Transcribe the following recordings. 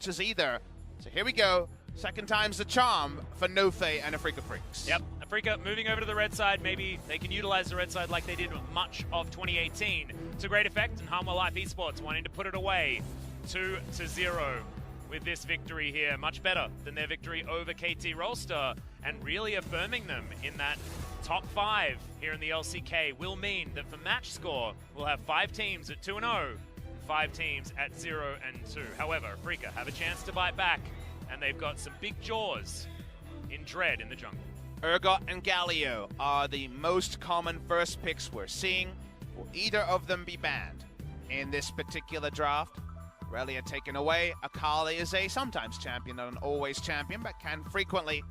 either. So here we go. Second time's the charm for Nofe and Afreeca Freecs. Yep, Afreeca moving over to the red side. Maybe they can utilize the red side like they did much of 2018 to great effect, and Hanwha Life Esports wanting to put it away 2-0 with this victory here. Much better than their victory over KT Rolster, and really affirming them in that top 5 here in the LCK will mean that for match score, we'll have 5 teams at 2-0, 5 teams at 0-2. However, Afreeca have a chance to bite back, and they've got some big jaws in Dread in the jungle. Urgot and Galio are the most common first picks we're seeing. Will either of them be banned in this particular draft? Relia taken away. Akali is a sometimes champion, not an always champion, but can frequently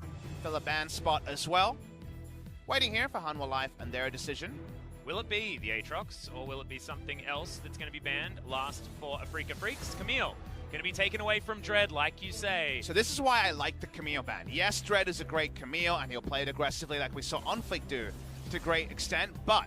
fill a ban spot as well. Waiting here for Hanwha Life and their decision. Will it be the Aatrox, or will it be something else that's going to be banned? Last for Afreeca Freecs, Camille. Going to be taken away from Dread, like you say. So this is why I like the Camille ban. Yes, Dread is a great Camille, and he'll play it aggressively like we saw OnFleek do to a great extent, but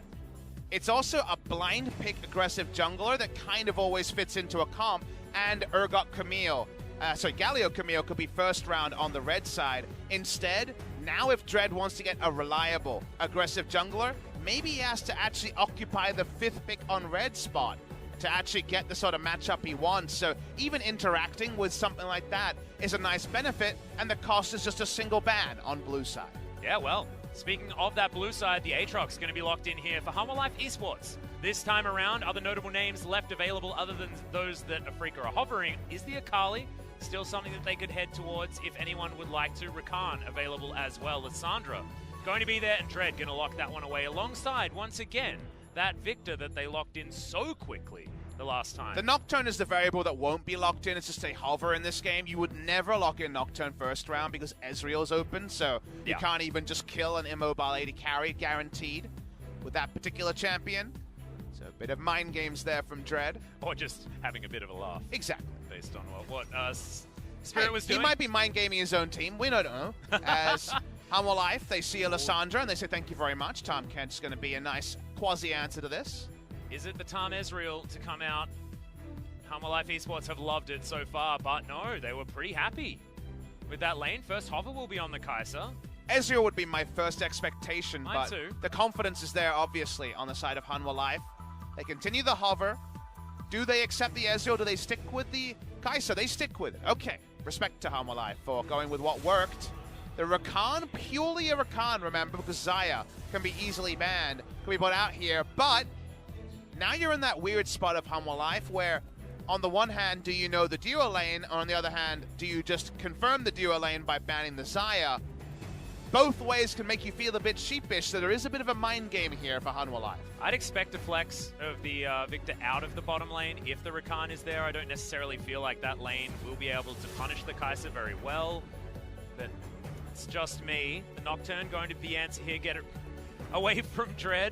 it's also a blind pick aggressive jungler that kind of always fits into a comp, and Urgot Camille, Galio Camille could be first round on the red side. Instead, now if Dread wants to get a reliable aggressive jungler, maybe he has to actually occupy the 5th pick on red spot to actually get the sort of matchup he wants. So even interacting with something like that is a nice benefit, and the cost is just a single ban on blue side. Yeah, well, speaking of that blue side, the Aatrox is going to be locked in here for Hanwha Life Esports. This time around, other notable names left available other than those that Afreeca are hovering is the Akali. Still something that they could head towards if anyone would like to. Rakan available as well. Lissandra going to be there, and Dread going to lock that one away alongside, once again, that Victor that they locked in so quickly the last time. The Nocturne is the variable that won't be locked in. It's just a hover in this game. You would never lock in Nocturne first round because Ezreal's open, so you can't even just kill an immobile AD carry guaranteed with that particular champion. So a bit of mind games there from Dread. Or just having a bit of a laugh. Exactly. Based on what Spirit was doing. He might be mind gaming his own team. We don't know. As Hanwha Life, they see Alessandra and they say thank you very much. Tom Kent's going to be a nice quasi-answer to this. Is it the time Ezreal to come out? Hanwha Life Esports have loved it so far, but no, they were pretty happy with that lane. First hover will be on the Kai'Sa. Ezreal would be my first expectation, Mine but too. The confidence is there, obviously, on the side of Hanwha Life. They continue the hover. Do they accept the Ezreal? Do they stick with the Kai'Sa? They stick with it. Okay. Respect to Hanwha Life for going with what worked. The Rakan, purely a Rakan, remember, because Xayah can be easily banned, can be put out here, but now you're in that weird spot of Hanwha Life where, on the one hand, do you know the duo lane, or on the other hand, do you just confirm the duo lane by banning the Xayah? Both ways can make you feel a bit sheepish, so there is a bit of a mind game here for Hanwha Life. I'd expect a flex of the Victor out of the bottom lane if the Rakan is there. I don't necessarily feel like that lane will be able to punish the Kai'Sa very well, but it's just me. The Nocturne going to be answer here, get it away from Dread.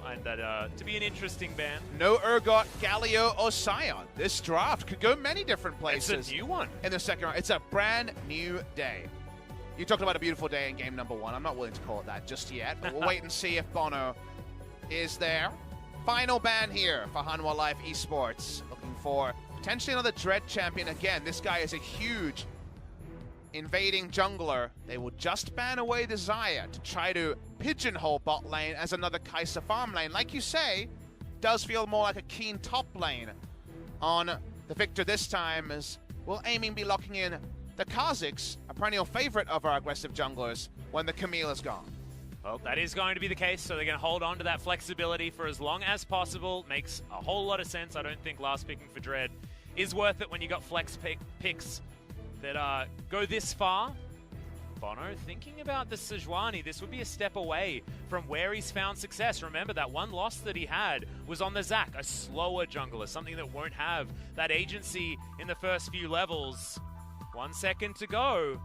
Find that to be an interesting ban. No Urgot, Galio, or Sion. This draft could go many different places. It's a new one. In the second round. It's a brand new day. You talked about a beautiful day in game number 1. I'm not willing to call it that just yet, but we'll wait and see if Bono is there. Final ban here for Hanwha Life Esports. Looking for potentially another Dread champion. Again, this guy is a huge invading jungler. They will just ban away the Xayah to try to pigeonhole bot lane as another Kai'Sa farm lane. Like you say, does feel more like a keen top lane on the Victor this time, as will aiming be locking in the Kha'Zix, a perennial favorite of our aggressive junglers, when the Camille is gone. Well, that is going to be the case, so they're going to hold on to that flexibility for as long as possible. Makes a whole lot of sense. I don't think last picking for Dread is worth it when you got flex picks that go this far. Bono thinking about the Sejuani. This would be a step away from where he's found success. Remember, that one loss that he had was on the Zac, a slower jungler, something that won't have that agency in the first few levels. 1 second to go.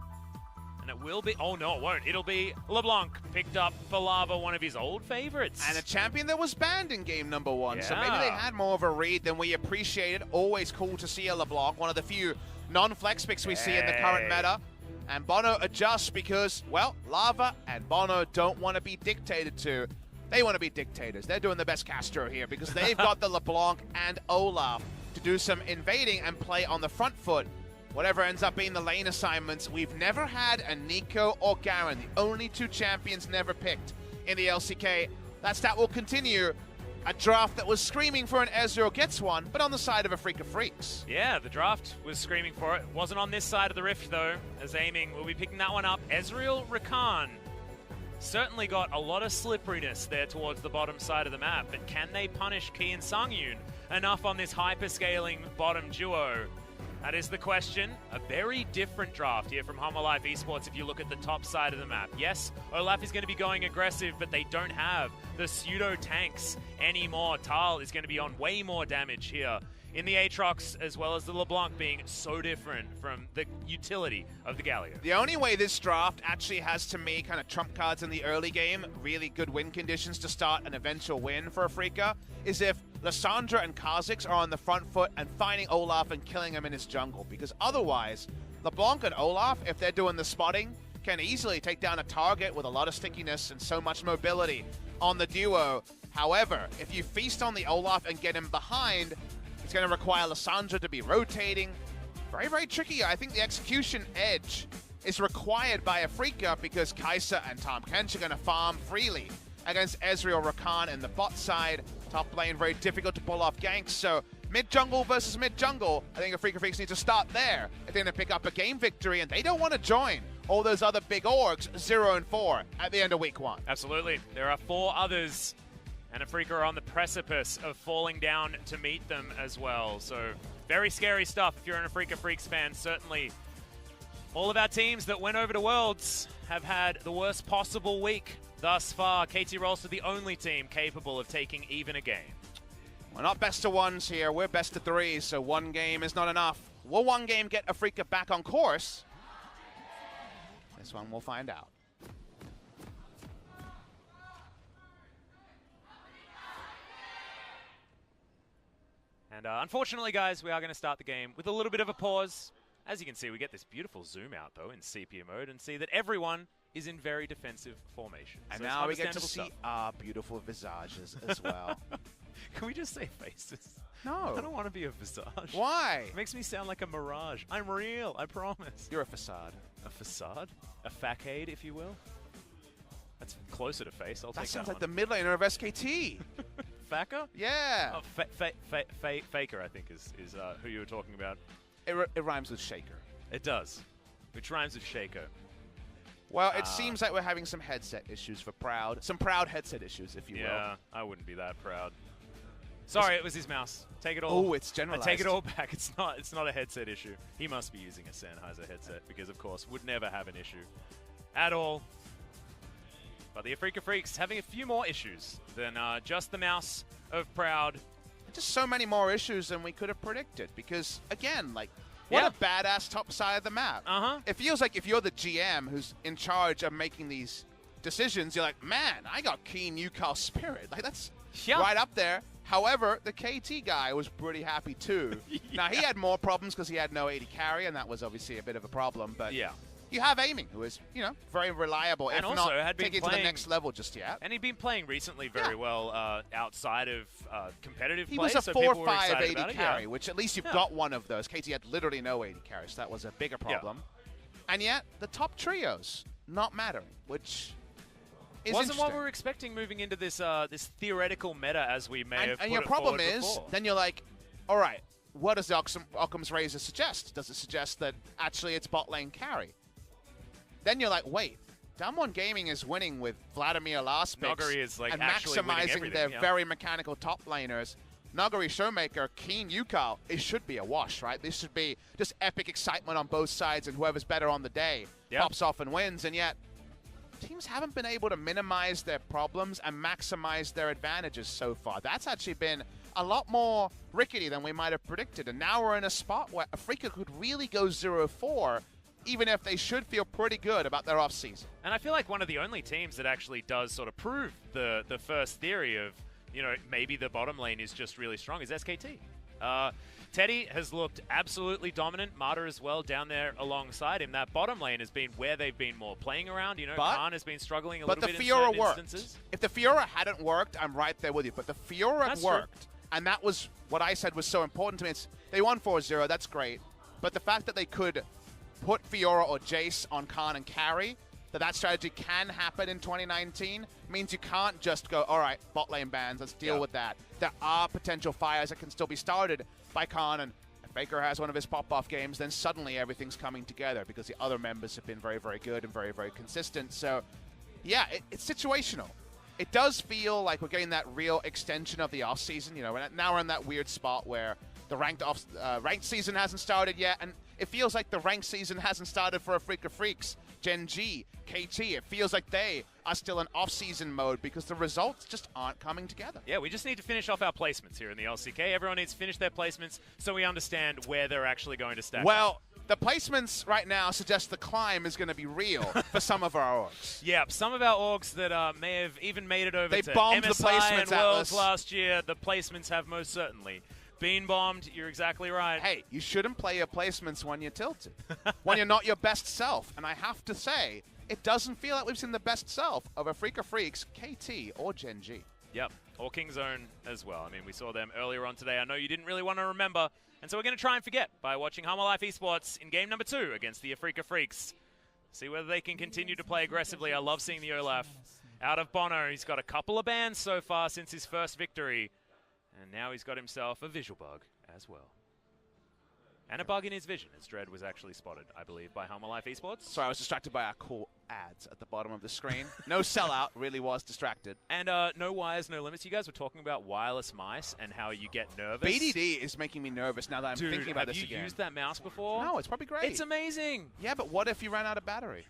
And it will be... Oh, no, it won't. It'll be LeBlanc picked up for Lava, one of his old favorites. And a champion that was banned in game number 1. Yeah. So maybe they had more of a read than we appreciated. Always cool to see a LeBlanc, one of the few non-flex picks we see in the current meta. And Bono adjusts because, well, Lava and Bono don't want to be dictated to. They want to be dictators. They're doing the best Castro here because they've got the LeBlanc and Olaf to do some invading and play on the front foot. Whatever ends up being the lane assignments, we've never had a Nico or Garen, the only two champions never picked in the LCK. That stat will continue. A draft that was screaming for an Ezreal gets one, but on the side of Afreeca Freecs. Yeah, the draft was screaming for it. Wasn't on this side of the rift, though, as aiming will be picking that one up. Ezreal Rakan certainly got a lot of slipperiness there towards the bottom side of the map, but can they punish Key and Sangyun enough on this hyper-scaling bottom duo? That is the question. A very different draft here from Hanwha Life Esports if you look at the top side of the map. Yes, Olaf is going to be going aggressive, but they don't have the pseudo tanks anymore. Tal is going to be on way more damage here in the Aatrox, as well as the LeBlanc being so different from the utility of the Galio. The only way this draft actually has, to me, kind of trump cards in the early game, really good win conditions to start an eventual win for Afreeca, is if Lissandra and Kha'Zix are on the front foot and finding Olaf and killing him in his jungle. Because otherwise, LeBlanc and Olaf, if they're doing the spotting, can easily take down a target with a lot of stickiness and so much mobility on the duo. However, if you feast on the Olaf and get him behind, it's going to require Lissandra to be rotating. Very, very tricky. I think the execution edge is required by Afreeca because Kai'Sa and Tahm Kench are going to farm freely against Ezreal Rakan in the bot side. Top lane, very difficult to pull off ganks. So mid-jungle versus mid-jungle, I think Afreeca Freecs need to start there. If they're going to pick up a game victory, and they don't want to join all those other big orgs, 0-4 at the end of week 1. Absolutely. There are 4 others, and Afreeca are on the precipice of falling down to meet them as well. So very scary stuff if you're an Afreeca Freecs fan. Certainly all of our teams that went over to Worlds have had the worst possible week thus far. KT Rolls are the only team capable of taking even a game. We're not best of ones here, we're best of 3s, so one game is not enough. Will one game get Afreeca back on course? This one we'll find out. And unfortunately, guys, we are going to start the game with a little bit of a pause. As you can see, we get this beautiful zoom out, though, in sepia mode, and see that everyone is in very defensive formation. And so now we get to see our beautiful visages as well. Can we just say faces? No. I don't want to be a visage. Why? It makes me sound like a mirage. I'm real, I promise. You're a facade. A facade? A facade, if you will? That's closer to face. I'll take that. That sounds like one. the mid laner of SKT. Faker? Yeah. Oh, Faker, I think, is who you were talking about. It rhymes with shaker. It does, which rhymes with shaker. Well, it seems like we're having some headset issues for Proud. Some Proud headset issues, if you will. Yeah, I wouldn't be that proud. Sorry, it was his mouse. Take it all. Oh, it's generalized. I take it all back. It's not a headset issue. He must be using a Sennheiser headset because, of course, would never have an issue at all. But the Afreeca Freecs having a few more issues than just the mouse of Proud. Just so many more issues than we could have predicted because, again, like, what a badass top side of the map. It feels like if you're the GM who's in charge of making these decisions, you're like, man, I got keen Yukao spirit. Like, that's right up there. However, the KT guy was pretty happy too. Now, he had more problems because he had no AD carry, and that was obviously a bit of a problem. But yeah, you have Aiming, who is, you know, very reliable, and if also not had been taking it to the next level just yet. And he'd been playing recently very well outside of competitive play. He was a so 4-5 AD carry, it, which at least you've got one of those. KT had literally no AD carry, so that was a bigger problem. And yet, the top trios not mattering, which is wasn't what we were expecting moving into this this theoretical meta, as we may have put And your it problem forward is, before. then you're like, all right, what does the Occam's Razor suggest? Does it suggest that actually it's bot lane carry? Then you're like, wait, Damwon Gaming is winning with Vladimir last picks Nuguri is like and actually maximizing their very mechanical top laners. Nuguri, Showmaker, Keen, Yukao, it should be a wash, right? This should be just epic excitement on both sides, and whoever's better on the day pops off and wins. And yet, teams haven't been able to minimize their problems and maximize their advantages so far. That's actually been a lot more rickety than we might have predicted. And now we're in a spot where Afreeca could really go 0-4, even if they should feel pretty good about their offseason. And I feel like one of the only teams that actually does sort of prove the first theory of, you know, maybe the bottom lane is just really strong is SKT. Teddy has looked absolutely dominant. Marta as well down there alongside him. That bottom lane has been where they've been more playing around. You know, Khan has been struggling a little bit in certain instances. If the Fiora hadn't worked, I'm right there with you. But the Fiora worked, and that was what I said was so important to me. It's, they won 4-0, that's great. But the fact that they could put Fiora or Jace on Khan and carry, that strategy can happen in 2019, means you can't just go, all right, bot lane bans, let's deal with that. There are potential fires that can still be started by Khan, and if Faker has one of his pop-off games, then suddenly everything's coming together because the other members have been very, very good and very, very consistent. So, yeah, it's situational. It does feel like we're getting that real extension of the off-season. You know, now we're in that weird spot where the ranked season hasn't started yet, and it feels like the ranked season hasn't started for Afreeca Freecs, Gen G, KT. It feels like they are still in off-season mode because the results just aren't coming together. Yeah, we just need to finish off our placements here in the LCK. Everyone needs to finish their placements so we understand where they're actually going to stack. Well, the placements right now suggest the climb is going to be real for some of our orgs. Yeah, some of our orgs that may have even made it over they to bombed MSI the placements, and Worlds Atlas. last year. The placements have most certainly been bombed. You're exactly right. Hey, you shouldn't play your placements when you're tilted, when you're not your best self. And I have to say, it doesn't feel like we've seen the best self of Afreeca Freecs, KT, or Gen G. Yep, or Kingzone as well. I mean, we saw them earlier on today. I know you didn't really want to remember, and so we're going to try and forget by watching Hanwha Life Esports in game number 2 against the Afreeca Freecs. See whether they can continue to play aggressively. I love seeing the Olaf out of Bono. He's got a couple of bans so far since his first victory, and now he's got himself a visual bug as well. And a bug in his vision, as Dread was actually spotted, I believe, by Hanwha Life Esports. Sorry, I was distracted by our cool ads at the bottom of the screen. No sellout, really was distracted. And no wires, no limits. You guys were talking about wireless mice and how you get nervous. BDD is making me nervous now that I'm thinking about this again. Have you used that mouse before? No, it's probably great. It's amazing. Yeah, but what if you ran out of battery?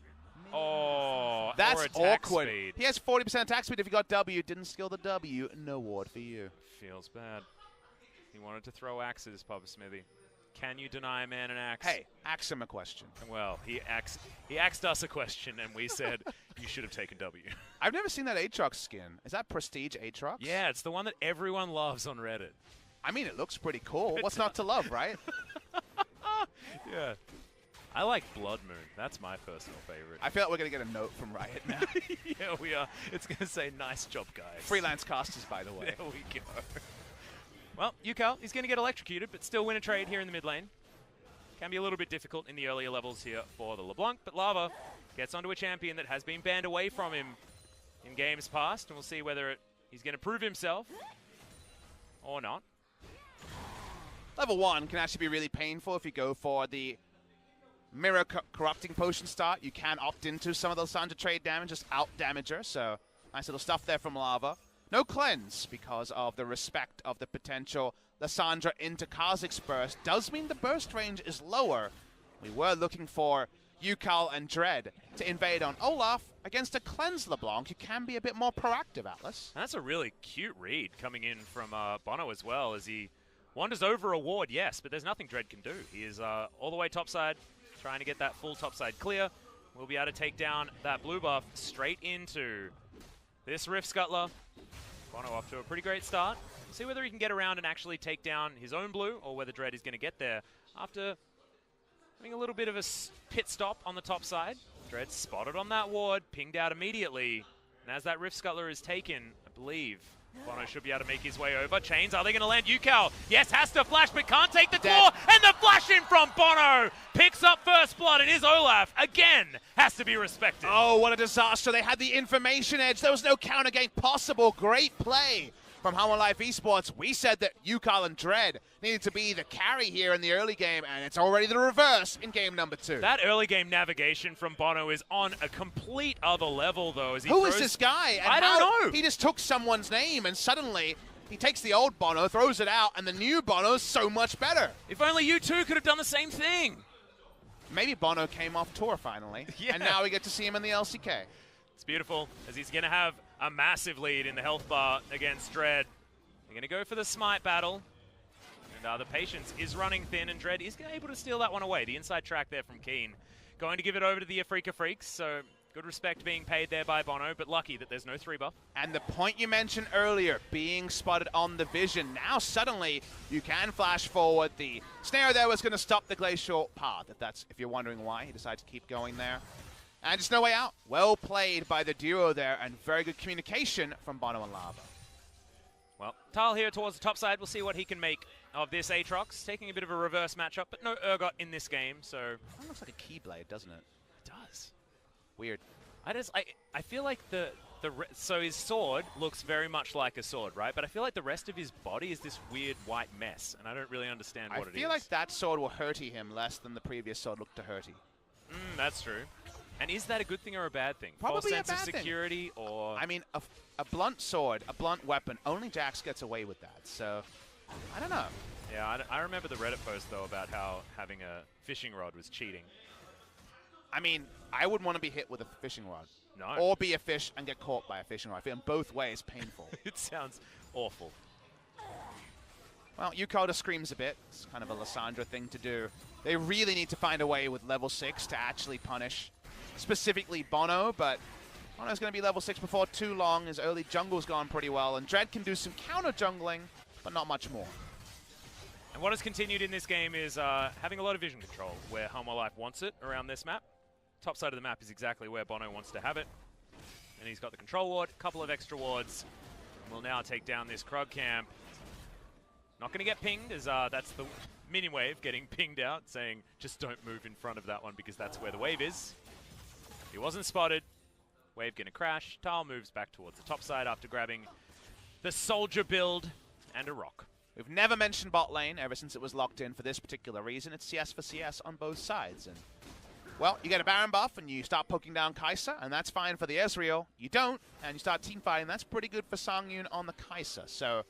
Oh, that's or attack awkward. Speed. He has 40% attack speed. If you got W, didn't steal the W, no ward for you. Feels bad. He wanted to throw axes, Papa Smithy. Can you deny a man an axe? Hey, ask him a question. Well, he asked us a question, and we said, you should have taken W. I've never seen that Aatrox skin. Is that Prestige Aatrox? Yeah, it's the one that everyone loves on Reddit. I mean, it looks pretty cool. What's not to love, right? Yeah. I like Blood Moon. That's my personal favorite. I feel like we're going to get a note from Riot now. Yeah, we are. It's going to say, nice job, guys. Freelance casters, by the way. There we go. Well, Yukal, he's going to get electrocuted, but still win a trade here in the mid lane. Can be a little bit difficult in the earlier levels here for the LeBlanc, but Lava gets onto a champion that has been banned away from him in games past, and we'll see whether he's going to prove himself or not. Level 1 can actually be really painful if you go for the Mirror Corrupting Potion start. You can opt into some of those Lissandra trade damage, just out-damage her, so nice little stuff there from Lava. No cleanse because of the respect of the potential Lissandra into Kha'Zix's burst. Does mean the burst range is lower. We were looking for Yukal and Dread to invade on Olaf. Against a cleanse LeBlanc, you can be a bit more proactive, Atlas. That's a really cute read coming in from Bono as well, as he wanders over a ward, yes, but there's nothing Dread can do. He is all the way topside, trying to get that full topside clear. We'll be able to take down that blue buff straight into this Rift Scuttler. Bono off to a pretty great start. See whether he can get around and actually take down his own blue, or whether Dread is going to get there after having a little bit of a pit stop on the top side. Dread spotted on that ward, pinged out immediately. And as that Rift Scuttler is taken, I believe Bono should be able to make his way over. Chains, are they going to land Yukal? Yes, has to flash, but can't take the claw. And the flash in from Bono picks up first blood, and his Olaf, again, has to be respected. Oh, what a disaster. They had the information edge. There was no counter gank possible. Great play from Hanwha Life Esports. We said that Yukal and Dread needed to be the carry here in the early game, and it's already the reverse in game number 2. That early game navigation from Bono is on a complete other level, though. As he Who is this guy? And I don't know. He just took someone's name, and suddenly he takes the old Bono, throws it out, and the new Bono's so much better. If only you two could have done the same thing. Maybe Bono came off tour finally, Yeah. and now we get to see him in the LCK. It's beautiful, as he's going to have a massive lead in the health bar against Dread. They're going to go for the smite battle. And the patience is running thin, and Dread is able to steal that one away. The inside track there from Keen. Going to give it over to the Afreeca Freecs, so good respect being paid there by Bono, but lucky that there's no 3-buff. And the point you mentioned earlier, being spotted on the vision, now suddenly you can flash forward. The snare there was going to stop the glacial path, if you're wondering why he decided to keep going there. And just no way out. Well played by the duo there, and very good communication from Bono and Lava. Well, Tal here towards the top side. We'll see what he can make of this Aatrox. Taking a bit of a reverse matchup, but no Urgot in this game, so... That looks like a Keyblade, doesn't it? It does. Weird. I feel like so his sword looks very much like a sword, right? But I feel like the rest of his body is this weird white mess, and I don't really understand what it is. I feel like that sword will hurty him less than the previous sword looked to hurty. That's true. And is that a good thing or a bad thing? Probably False sense a bad of security, thing. or... I mean, a blunt sword, a blunt weapon, only Jax gets away with that, so I don't know. Yeah, I remember the Reddit post, though, about how having a fishing rod was cheating. I mean, I wouldn't want to be hit with a fishing rod. No. Or be a fish and get caught by a fishing rod. I feel in both ways painful. It sounds awful. Well, Yukota screams a bit. It's kind of a Lissandra thing to do. They really need to find a way with level 6 to actually punish specifically Bono, but Bono's going to be level 6 before too long. His early jungle's gone pretty well, and Dread can do some counter jungling, but not much more. And what has continued in this game is having a lot of vision control, where Hanwha Life wants it around this map. Top side of the map is exactly where Bono wants to have it. And he's got the control ward, a couple of extra wards. And we'll now take down this Krug camp. Not going to get pinged, as that's the mini wave getting pinged out, saying just don't move in front of that one because that's where the wave is. He wasn't spotted. Wave going to crash. Tal moves back towards the top side after grabbing the soldier build and a rock. We've never mentioned bot lane ever since it was locked in for this particular reason. It's CS for CS on both sides. And well, you get a Baron buff and you start poking down Kai'Sa, and that's fine for the Ezreal. You don't, and you start teamfighting. That's pretty good for Songyun on the Kai'Sa. So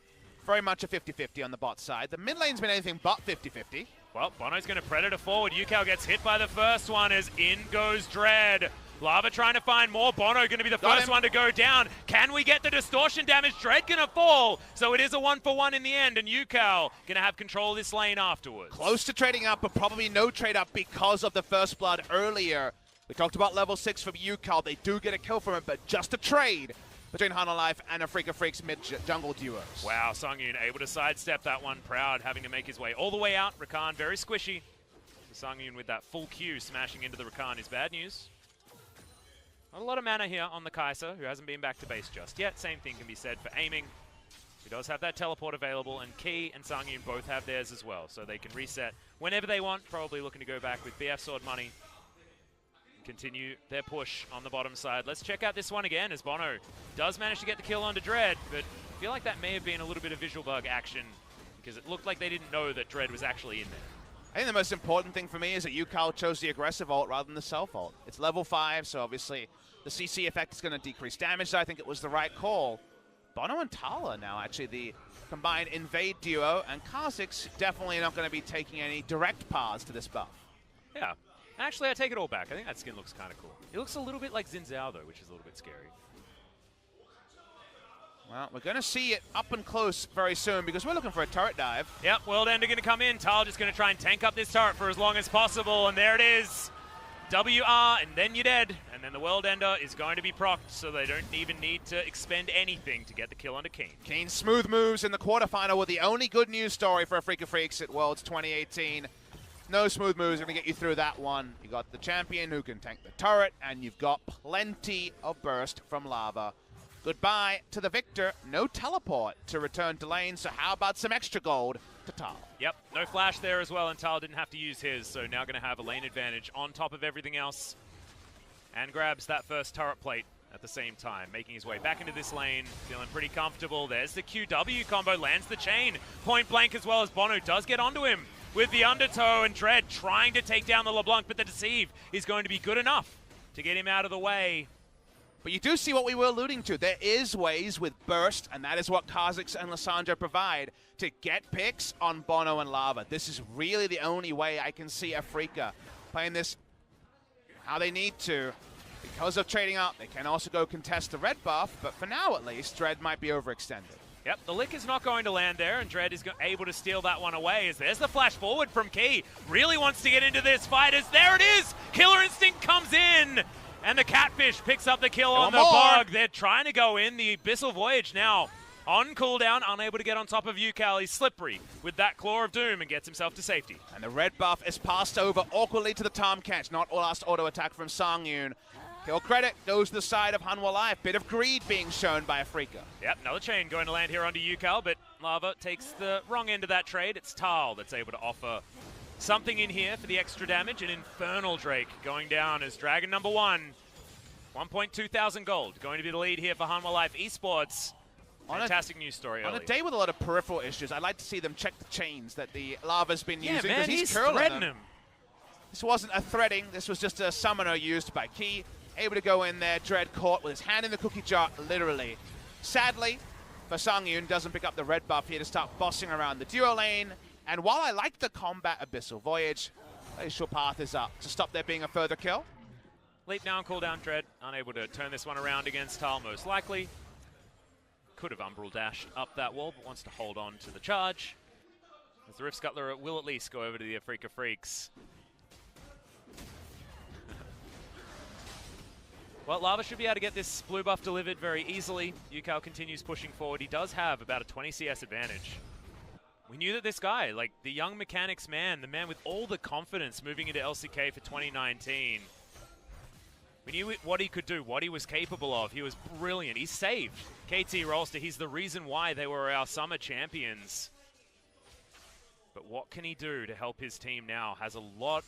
very much a 50-50 on the bot side. The mid lane's been anything but 50-50. Well, Bono's going to Predator forward. Yukao gets hit by the first one as in goes Dread. Lava trying to find more. Bono going to be the first one to go down. Can we get the distortion damage? Dread going to fall. So it is a 1-for-1 in the end, and Yukao going to have control of this lane afterwards. Close to trading up, but probably no trade up because of the first blood earlier. We talked about level 6 from Yukao. They do get a kill from it, but just a trade between Hanwha Life and Afreeca Freecs mid-jungle duos. Wow, Songyun able to sidestep that one. Proud having to make his way all the way out. Rakan very squishy. Songyun with that full Q smashing into the Rakan is bad news. Not a lot of mana here on the Kai'Sa, who hasn't been back to base just yet. Same thing can be said for aiming. He does have that teleport available, and Key and Songyun both have theirs as well, so they can reset whenever they want. Probably looking to go back with BF Sword money. Continue their push on the bottom side. Let's check out this one again, as Bono does manage to get the kill onto Dread, but I feel like that may have been a little bit of visual bug action, because it looked like they didn't know that Dread was actually in there. I think the most important thing for me is that Yukao chose the aggressive ult rather than the self ult. It's level 5, so obviously the CC effect is going to decrease damage, so I think it was the right call. Bono and Tala now actually the combined invade duo, and Kha'Zix definitely not going to be taking any direct paths to this buff. Yeah. Actually, I take it all back. I think that skin looks kind of cool. It looks a little bit like Xin Zhao, though, which is a little bit scary. Well, we're going to see it up and close very soon because we're looking for a turret dive. Yep, World Ender going to come in. Tal just going to try and tank up this turret for as long as possible, and there it is. WR, and then you're dead. And then the World Ender is going to be procced, so they don't even need to expend anything to get the kill onto Keen. Keen's smooth moves in the quarterfinal were the only good news story for Afreeca Freecs at Worlds 2018. No smooth moves are going to get you through that one. You got the champion who can tank the turret, and you've got plenty of burst from Lava. Goodbye to the victor. No teleport to return to lane, so how about some extra gold to Tal? Yep, no flash there as well, and Tal didn't have to use his, so now going to have a lane advantage on top of everything else. And grabs that first turret plate at the same time, making his way back into this lane, feeling pretty comfortable. There's the QW combo, lands the chain, point blank as well as Bono does get onto him with the undertow, and Dread trying to take down the LeBlanc, but the deceive is going to be good enough to get him out of the way. But you do see what we were alluding to. There is ways with burst, and that is what Kha'Zix and Lissandra provide to get picks on Bono and Lava. This is really the only way I can see Afreeca playing this how they need to. Because of trading up, they can also go contest the red buff, but for now at least, Dread might be overextended. Yep, the lick is not going to land there, and Dread is able to steal that one away as there's the flash forward from Key. Really wants to get into this fight as there it is! Killer Instinct comes in! And the Catfish picks up the kill on the bug. They're trying to go in. The Abyssal Voyage now on cooldown, unable to get on top of Yukao. He's slippery with that Claw of Doom and gets himself to safety. And the red buff is passed over awkwardly to the Tom Catch. Not last auto attack from Songyun. Kill credit goes to the side of Hanwha Life. Bit of greed being shown by Afreeca. Yep, another chain going to land here onto UCal, but Lava takes the wrong end of that trade. It's Tal that's able to offer something in here for the extra damage. An Infernal Drake going down as Dragon number 1. 1.2 thousand gold. Going to be the lead here for Hanwha Life Esports. Fantastic news story early. On a day with a lot of peripheral issues, I'd like to see them check the chains that the Lava's been using. Man, he's threading him. This wasn't a threading. This was just a summoner used by Key. Able to go in there, Dread caught with his hand in the cookie jar, literally. Sadly, for Sangyun, doesn't pick up the red buff here to start bossing around the duo lane. And while I like the combat Abyssal Voyage, Glacial Path is up to stop there being a further kill. Leap down, cooldown, Dread. Unable to turn this one around against Tal, most likely. Could have Umbral dashed up that wall, but wants to hold on to the charge. As the Rift Scuttler will at least go over to the Afreeca Freecs. Well, Lava should be able to get this blue buff delivered very easily. UCal continues pushing forward. He does have about a 20 CS advantage. We knew that this guy, like the young mechanics man, the man with all the confidence moving into LCK for 2019, we knew what he could do, what he was capable of. He was brilliant. He saved KT Rolster. He's the reason why they were our summer champions. But what can he do to help his team now? Has a lot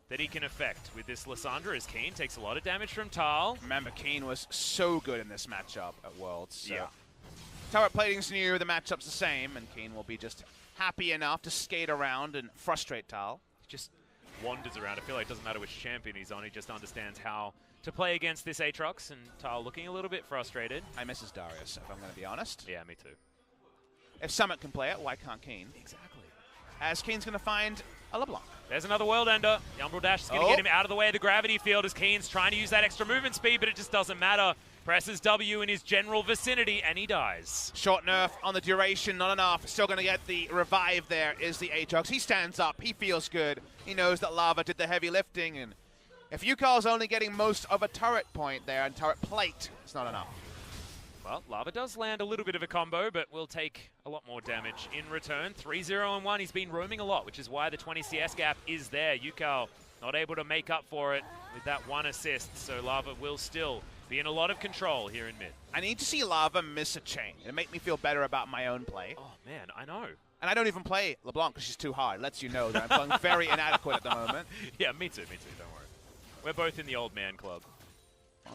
that he can affect with this Lissandra as Keen takes a lot of damage from Tal. Remember, Keen was so good in this matchup at Worlds. So. Yeah. Turret plating's new, the matchup's the same, and Keen will be just happy enough to skate around and frustrate Tal. Just wanders around. I feel like it doesn't matter which champion he's on, he just understands how to play against this Aatrox, and Tal looking a little bit frustrated. I miss his Darius, if I'm going to be honest. Yeah, me too. If Summit can play it, why can't Keen? Exactly. As Keen's going to find a LeBlanc. There's another World Ender. The Umbral Dash is going to get him out of the way of the gravity field as Keen's trying to use that extra movement speed, but it just doesn't matter. Presses W in his general vicinity, and he dies. Short nerf on the duration, not enough. Still going to get the revive there is the Aatrox. He stands up. He feels good. He knows that Lava did the heavy lifting, and if UCal's only getting most of a turret point there and turret plate, it's not enough. Well, Lava does land a little bit of a combo, but will take a lot more damage in return. 3-0 and 1. He's been roaming a lot, which is why the 20 CS gap is there. UCal not able to make up for it with that one assist, so Lava will still be in a lot of control here in mid. I need to see Lava miss a chain. It'll make me feel better about my own play. Oh, man, I know. And I don't even play LeBlanc because she's too hard. Lets you know that I'm playing very inadequate at the moment. Yeah, me too, don't worry. We're both in the old man club.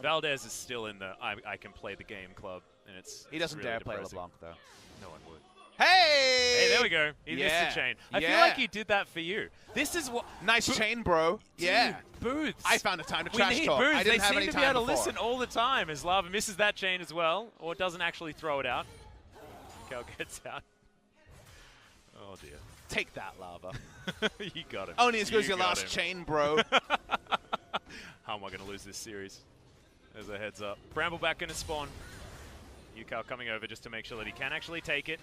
Valdez is still in the I can play the game club, and he doesn't really dare depressing. play LeBlanc, though. No one would. Hey! Hey, there we go. He missed the chain. I feel like he did that for you. This is what... Nice chain, bro. Dude, Booths. I found a time to trash talk. Booths. I didn't they have seem any to time be able before. to listen all the time as Lava misses that chain as well, or doesn't actually throw it out. Cal gets out. Oh, dear. Take that, Lava. You got him. Only as good as your last chain, bro. How am I going to lose this series? There's a heads up. Brambleback going to spawn. UCal coming over just to make sure that he can actually take it.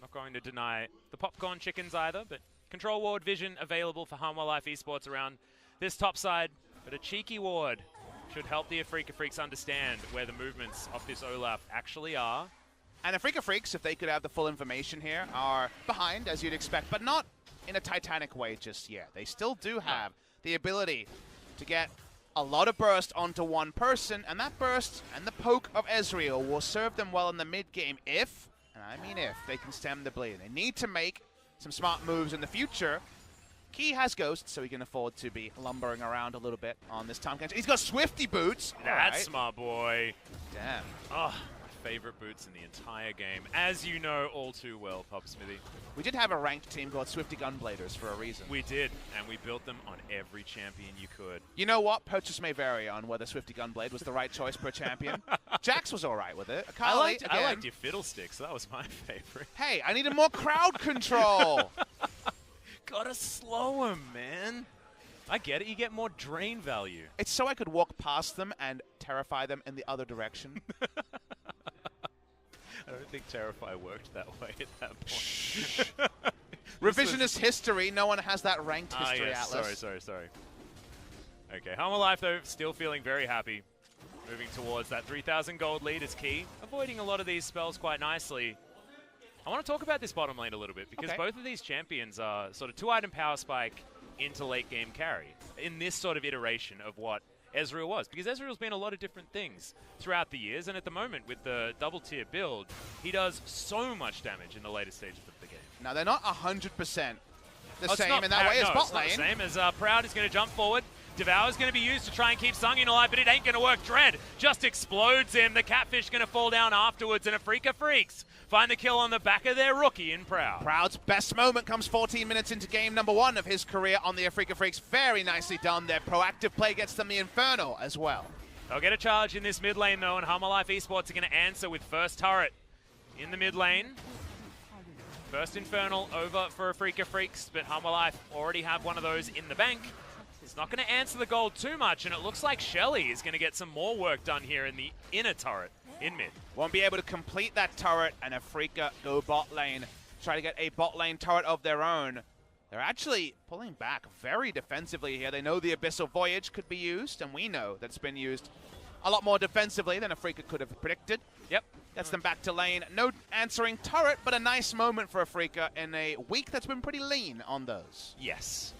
Not going to deny the popcorn chickens either, but control ward vision available for Hanwha Life Esports around this top side. But a cheeky ward should help the Afreeca Freecs understand where the movements of this Olaf actually are. And Afreeca Freecs, if they could have the full information here, are behind, as you'd expect, but not in a Titanic way just yet. They still do have the ability to get a lot of burst onto one person, and that burst and the poke of Ezreal will serve them well in the mid-game if, and I mean if, they can stem the bleed. They need to make some smart moves in the future. Key has Ghost, so he can afford to be lumbering around a little bit on this time. He's got Swifty boots. That's my boy. Damn. Oh, my favorite boots in the entire game, as you know all too well, Pop Smithy. We did have a ranked team called Swifty Gunbladers for a reason. We did, and we built them on every champion you could. You know what? Purchase may vary on whether Swifty Gunblade was the right choice per champion. Jax was all right with it. I liked your Fiddlesticks. That was my favorite. Hey, I needed more crowd control. Gotta slow him, man. I get it. You get more drain value. It's so I could walk past them and terrify them in the other direction. I don't think Terrify worked that way at that point. Revisionist history. No one has that ranked history, yes. Atlas. Sorry. Okay, Hanwha Life, though, still feeling very happy. Moving towards that 3,000 gold lead is key. Avoiding a lot of these spells quite nicely. I want to talk about this bottom lane a little bit, because both of these champions are sort of 2-item power spike into late game carry. In this sort of iteration of what Ezreal was. Because Ezreal's been a lot of different things throughout the years, and at the moment, with the double-tier build, he does so much damage in the later stages of the game. Now, they're not 100% the same in that way as bot lane. It's not the same as Proud is going to jump forward. Devour is going to be used to try and keep Sungin alive, but it ain't going to work. Dread just explodes him. The Catfish going to fall down afterwards, and Afreeca Freecs find the kill on the back of their rookie in Proud. Proud's best moment comes 14 minutes into game number 1 of his career on the Afreeca Freecs. Very nicely done. Their proactive play gets them the Inferno as well. They'll get a charge in this mid lane, though, and Hanwha Esports are going to answer with first turret in the mid lane. First Infernal over for Afreeca Freecs, but Hanwha already have one of those in the bank. It's not going to answer the gold too much, and it looks like HLE is going to get some more work done here in the inner turret in mid. Won't be able to complete that turret, and Afreeca go bot lane, try to get a bot lane turret of their own. They're actually pulling back very defensively here. They know the Abyssal Voyage could be used, and we know that's been used a lot more defensively than Afreeca could have predicted. Yep. Gets them back to lane. No answering turret, but a nice moment for Afreeca in a week that's been pretty lean on those. Yes.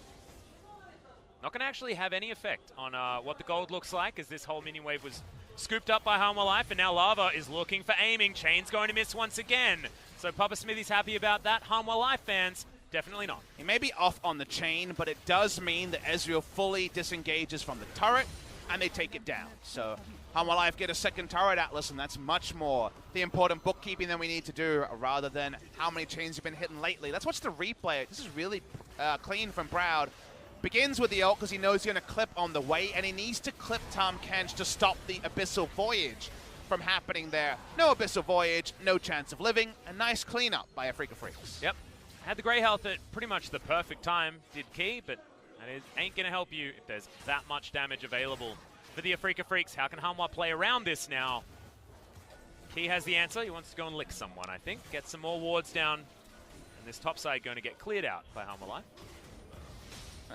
Not going to actually have any effect on what the gold looks like, as this whole minion wave was scooped up by Hanwha, and now Lava is looking for aiming. Chain's going to miss once again. So Papa Smithy's happy about that. Hanwha fans, definitely not. He may be off on the chain, but it does mean that Ezreal fully disengages from the turret, and they take it down. So Hanwha get a second turret, Atlas, and that's much more the important bookkeeping than we need to do, rather than how many chains have been hitting lately. Let's watch the replay. This is really clean from Proud. Begins with the ult because he knows he's going to clip on the way, and he needs to clip Tahm Kench to stop the Abyssal Voyage from happening there. No Abyssal Voyage, no chance of living. A nice cleanup by Afreeca Freecs. Yep. Had the Grey Health at pretty much the perfect time, did Key, but it ain't going to help you if there's that much damage available for the Afreeca Freecs. How can Hanwha play around this now? Key has the answer. He wants to go and lick someone, I think. Get some more wards down, and this top side going to get cleared out by Hanwha.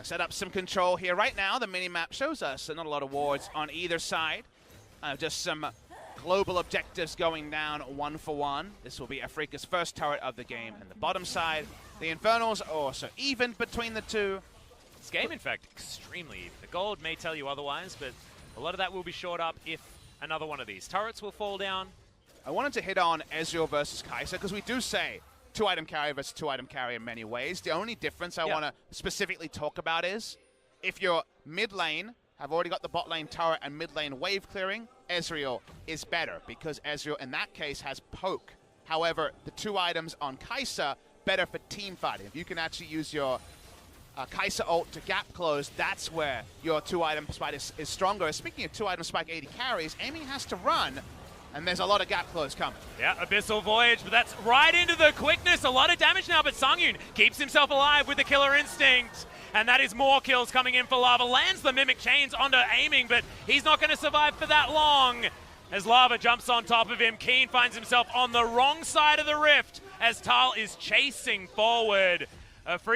Set up some control here. Right now, the mini-map shows us not a lot of wards on either side. Just some global objectives going down 1 for 1. This will be Afreeca's first turret of the game. And the bottom side, the Infernals are also even between the two. This game, in fact, extremely even. The gold may tell you otherwise, but a lot of that will be shored up if another one of these turrets will fall down. I wanted to hit on Ezreal versus Kai'Sa, because we do say 2-item carry versus 2-item carry in many ways. The only difference I want to specifically talk about is if your mid lane have already got the bot lane turret and mid lane wave clearing, Ezreal is better because Ezreal in that case has poke. However, the 2 items on Kai'Sa, better for team fighting. If you can actually use your Kai'Sa ult to gap close, that's where your 2-item spike is stronger. Speaking of 2-item spike 80 carries, aiming has to run. And there's a lot of gap close coming. Yeah, Abyssal Voyage, but that's right into the quickness. A lot of damage now, but Sungyun keeps himself alive with the Killer Instinct. And that is more kills coming in for Lava. Lands the Mimic Chains onto aiming, but he's not going to survive for that long. As Lava jumps on top of him, Keen finds himself on the wrong side of the rift as Tal is chasing forward.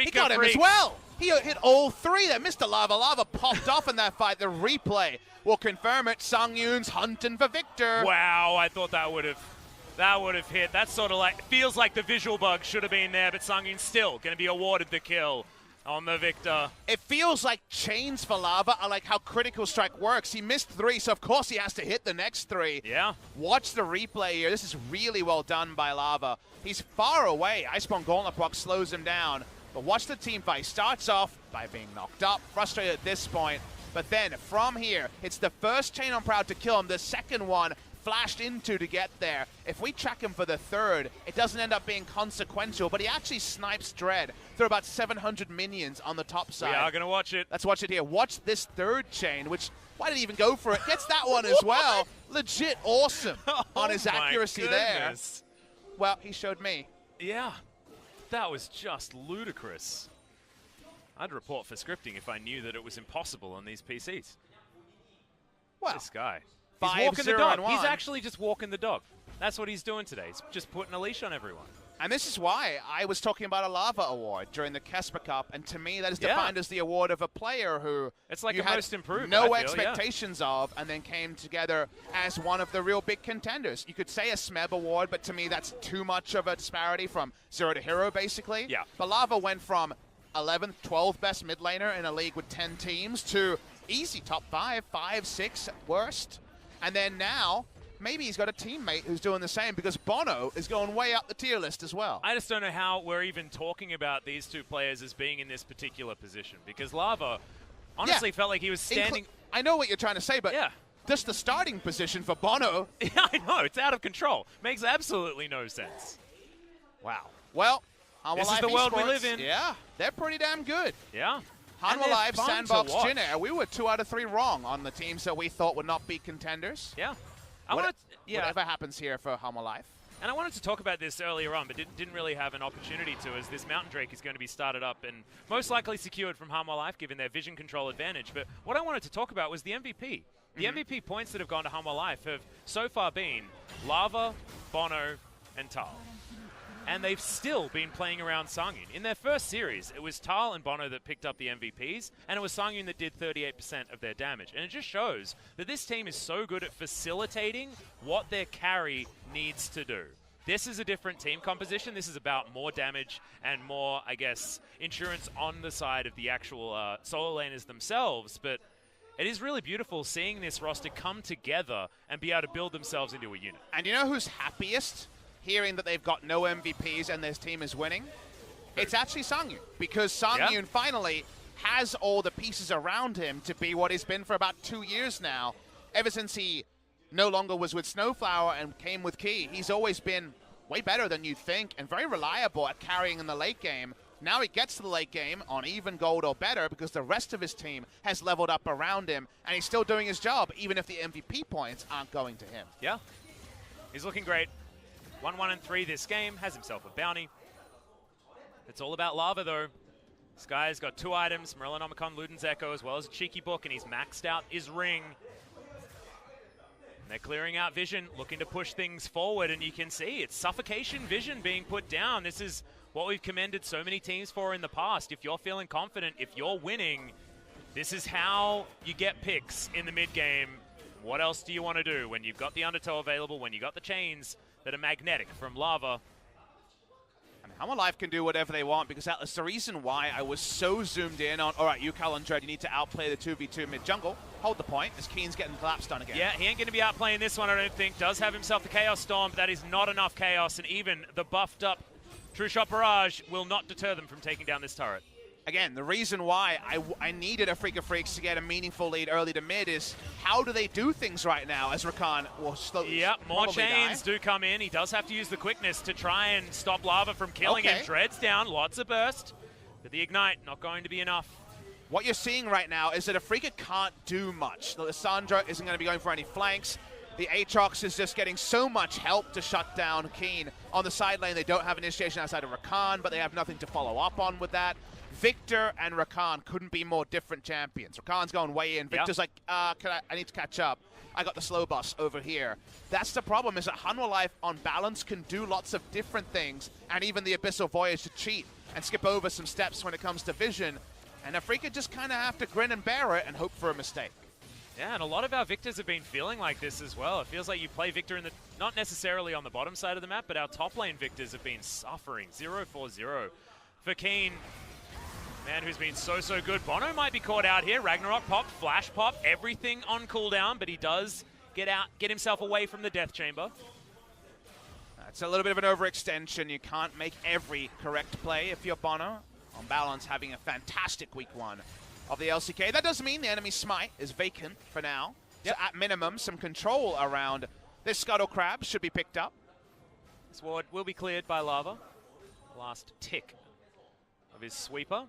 He got him as well. He hit all 3 there. Mr. Lava. Lava popped off in that fight. The replay will confirm it. Sungyun's hunting for Victor. Wow, I thought that would have hit. That's sort of like, feels like the visual bug should have been there, but Sungyun's still going to be awarded the kill on the Victor. It feels like chains for Lava are like how Critical Strike works. He missed 3, so of course he has to hit the next 3. Yeah. Watch the replay here. This is really well done by Lava. He's far away. Iceborne Gauntlet proc slows him down. But watch the team fight. Starts off by being knocked up, frustrated at this point. But then from here, it's the first chain on Proud to kill him. The second one flashed into to get there. If we track him for the third, it doesn't end up being consequential, but he actually snipes Dread through about 700 minions on the top side. We are going to watch it. Let's watch it here. Watch this third chain, which, why did he even go for it? Gets that one as well. Legit awesome on his accuracy there. Well, he showed me. Yeah, that was just ludicrous. I'd report for scripting if I knew that it was impossible on these PCs. Well, this guy. He's walking the 5-0 dog. and 1. He's actually just walking the dog. That's what he's doing today. He's just putting a leash on everyone. And this is why I was talking about a Lava Award during the Casper Cup, and to me that is defined as the award of a player who it's like you a had most improved, no I feel, expectations of, and then came together as one of the real big contenders. You could say a Smeb Award, but to me that's too much of a disparity from Zero to Hero, basically. Yeah. But Lava went from 11th, 12th best mid laner in a league with 10 teams to easy top 5, 5, 6 at worst. And then now, maybe he's got a teammate who's doing the same because Bono is going way up the tier list as well. I just don't know how we're even talking about these two players as being in this particular position because Lava honestly felt like he was standing... I know what you're trying to say, but just the starting position for Bono... Yeah, I know. It's out of control. Makes absolutely no sense. Wow. Well, this is the world we live in. Yeah, they're pretty damn good. Yeah. Hanwha Life, Sandbox, Jin Air. We were 2 out of 3 wrong on the teams that we thought would not be contenders. Yeah. Whatever happens here for Hanwha Life. And I wanted to talk about this earlier on, but didn't really have an opportunity to, as this Mountain Drake is going to be started up and most likely secured from Hanwha Life, given their vision control advantage. But what I wanted to talk about was the MVP. The MVP points that have gone to Hanwha Life have so far been Lava, Bono, and Tal. And they've still been playing around Sangyun. In their first series, it was Tal and Bono that picked up the MVPs, and it was Sangyun that did 38% of their damage. And it just shows that this team is so good at facilitating what their carry needs to do. This is a different team composition. This is about more damage and more, I guess, insurance on the side of the actual solo laners themselves. But it is really beautiful seeing this roster come together and be able to build themselves into a unit. And you know who's happiest? Hearing that they've got no MVPs and this team is winning, it's actually Sangyun, because Sangyun finally has all the pieces around him to be what he's been for about 2 years now. Ever since he no longer was with Snowflower and came with Key, he's always been way better than you'd think and very reliable at carrying in the late game. Now he gets to the late game on even gold or better because the rest of his team has leveled up around him, and he's still doing his job, even if the MVP points aren't going to him. Yeah, he's looking great. 1-1-3 this game, has himself a bounty. It's all about Lava, though. This guy's got 2 items, Morellonomicon, Luden's Echo, as well as a cheeky book, and he's maxed out his ring. And they're clearing out vision, looking to push things forward, and you can see it's suffocation vision being put down. This is what we've commended so many teams for in the past. If you're feeling confident, if you're winning, this is how you get picks in the mid-game. What else do you want to do when you've got the Undertow available, when you've got the chains that are magnetic from Lava? I mean, Hanwha Life can do whatever they want because that's the reason why I was so zoomed in on, all right, Yukal and Dread, you need to outplay the 2v2 mid-jungle. Hold the point as Keen's getting collapsed on again. Yeah, he ain't going to be outplaying this one, I don't think. Does have himself the Chaos Storm, but that is not enough Chaos, and even the buffed up True Shot Barrage will not deter them from taking down this turret. Again, the reason why I needed Afreeca Freecs to get a meaningful lead early to mid is how do they do things right now as Rakan will slowly more chains do come in. He does have to use the quickness to try and stop Lava from killing him. Dread's down, lots of burst, but the Ignite not going to be enough. What you're seeing right now is that Afreeca can't do much. The Lissandra isn't going to be going for any flanks. The Aatrox is just getting so much help to shut down Keen. On the side lane, they don't have initiation outside of Rakan, but they have nothing to follow up on with that. Victor and Rakan couldn't be more different champions. Rakan's going way in. Victor's like, I need to catch up. I got the slow bus over here. That's the problem, is that Hanwha Life, on balance, can do lots of different things, and even the Abyssal Voyage to cheat and skip over some steps when it comes to vision. And Afreeca just kind of have to grin and bear it and hope for a mistake. Yeah, and a lot of our Victors have been feeling like this as well. It feels like you play Victor in the, not necessarily on the bottom side of the map, but our top lane Victors have been suffering. 0-4-0 for Keen. Man who's been so good. Bono might be caught out here. Ragnarok pop, flash pop, everything on cooldown, but he does get himself away from the death chamber. It's a little bit of an overextension. You can't make every correct play if you're Bono. On balance, having a fantastic week 1 of the LCK. That does mean the enemy smite is vacant for now. Yep. So at minimum, some control around this Scuttle Crab should be picked up. This ward will be cleared by Lava. Last tick of his sweeper.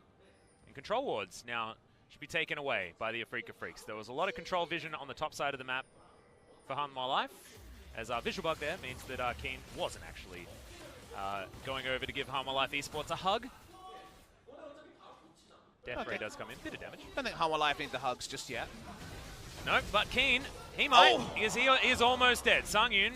And control wards now should be taken away by the Afreeca Freecs. There was a lot of control vision on the top side of the map for Hanwha Life, as our visual bug there means that Keen wasn't actually going over to give Hanwha Life Esports a hug. Death Ray does come in, bit of damage. I don't think Hanwha Life needs the hugs just yet. No, but Keen, he might, because he is almost dead. Sangyun,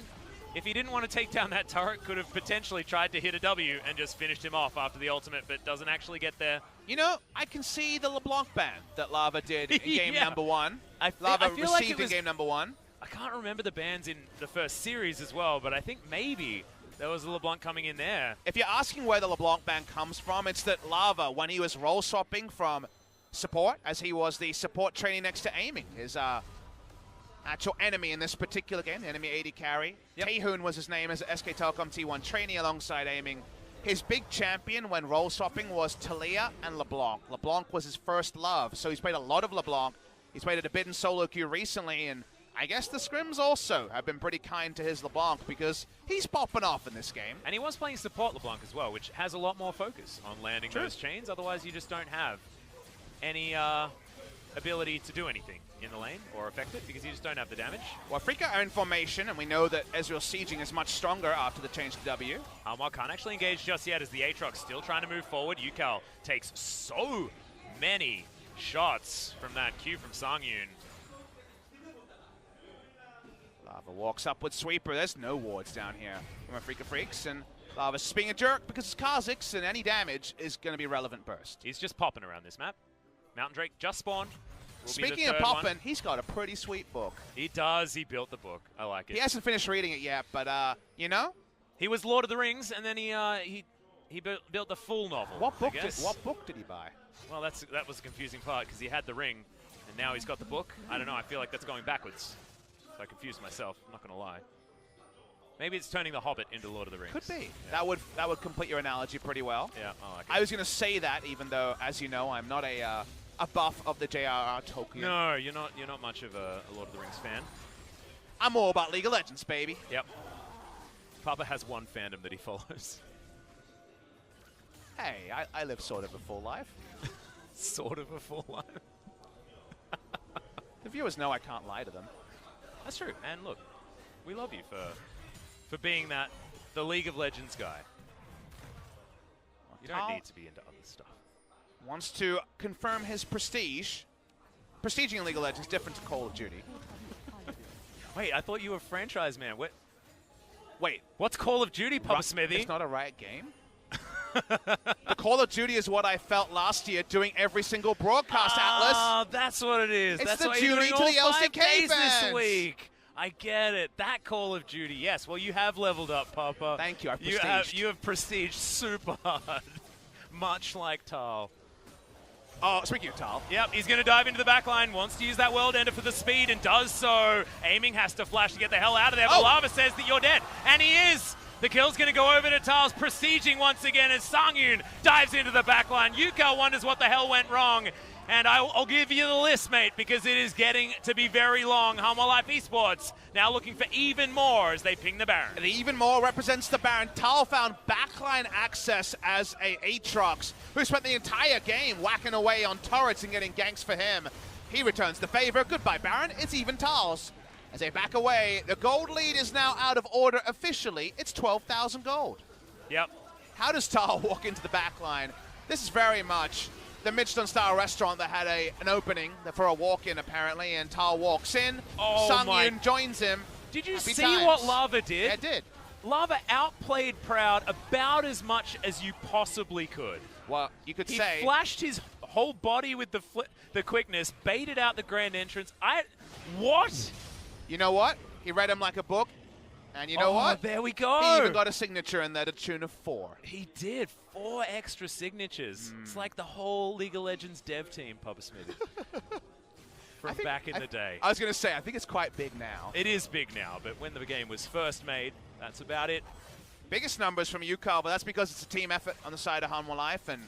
if he didn't want to take down that turret, could have potentially tried to hit a W and just finished him off after the ultimate, but doesn't actually get there. You know, I can see the LeBlanc ban that Lava did in game number 1. Lava received like in game number 1. I can't remember the bans in the first series as well, but I think maybe there was a LeBlanc coming in there. If you're asking where the LeBlanc ban comes from, it's that Lava, when he was role swapping from support, as he was the support trainee next to aiming, his actual enemy in this particular game, the enemy AD carry. Yep. Taehoon was his name as a SK Telecom T1 trainee alongside aiming. His big champion when role swapping was Talia and LeBlanc. LeBlanc was his first love, so he's played a lot of LeBlanc. He's played it a bit in solo queue recently, and I guess the scrims also have been pretty kind to his LeBlanc because he's popping off in this game. And he was playing support LeBlanc as well, which has a lot more focus on landing those chains. Otherwise, you just don't have any ability to do anything in the lane or affect it because you just don't have the damage. Well, Afreeca are in formation, and we know that Ezreal's sieging is much stronger after the change to W. Hanwha can't actually engage just yet as the Aatrox still trying to move forward. Yukal takes so many shots from that Q from Sangyun. Lava walks up with Sweeper. There's no wards down here from Afreeca Freecs, and Lava's being a jerk because it's Kha'Zix, and any damage is going to be relevant burst. He's just popping around this map. Mountain Drake just spawned. Speaking of popping, he's got a pretty sweet book. He does. He built the book. I like it. He hasn't finished reading it yet, but, you know? He was Lord of the Rings, and then he built the full novel. What book did he buy? Well, that was the confusing part because he had the ring, and now he's got the book. I don't know. I feel like that's going backwards. So I confused myself. I'm not going to lie. Maybe it's turning the Hobbit into Lord of the Rings. Could be. Yeah. That would complete your analogy pretty well. Yeah, I like it. I was going to say that, even though, as you know, I'm not a buff of the JRR Tolkien. No, you're not much of a Lord of the Rings fan. I'm all about League of Legends, baby. Yep. Papa has one fandom that he follows. Hey, I live sort of a full life. Sort of a full life. The viewers know I can't lie to them. That's true. And look, we love you for being the League of Legends guy. You don't need to be into other stuff. Wants to confirm his prestige. Prestiging in League of Legends is different to Call of Duty. Wait, I thought you were a franchise man. Wait. What's Call of Duty, Papa Smithy? It's not a Riot game? The Call of Duty is what I felt last year doing every single broadcast, Atlas. Oh, that's what it is. It's that's the why Duty you're doing to all the 5 LCK days fans. this week. I get it. That Call of Duty, yes. Well, you have leveled up, Papa. Thank you. I've prestiged. You have prestiged super hard, much like Tal. Oh, speaking of Tal. Yep, he's going to dive into the backline, wants to use that World Ender for the speed, and does so. Aiming has to flash to get the hell out of there, but Lava says that you're dead, and he is. The kill's going to go over to Tal's, prestiging once again as Sangyun dives into the backline. Yuka wonders what the hell went wrong, and I'll give you the list, mate, because it is getting to be very long. Hanwha Life Esports now looking for even more as they ping the Baron. The even more represents the Baron. Tal found backline access as a Aatrox, who spent the entire game whacking away on turrets and getting ganks for him. He returns the favor. Goodbye, Baron. It's even Tal's. As they back away, the gold lead is now out of order officially. It's 12,000 gold. Yep. How does Tal walk into the backline? This is very much the Midstone-style restaurant that had an opening for a walk-in, apparently, and Tal walks in. Sangyun joins him. Did you see what Lava did? Yeah, it did. Lava outplayed Proud about as much as you possibly could. Well, you could say... He flashed his whole body with the quickness, baited out the grand entrance. What? You know what? He read him like a book. And you know what? There we go. He even got a signature in there to the tune of 4. He did. 4 extra signatures. It's like the whole League of Legends dev team, Papa Smithy. From back in the day. I was going to say, I think it's quite big now. It is big now, but when the game was first made, that's about it. Biggest numbers from UCAL, but that's because it's a team effort on the side of Hanwha Life, and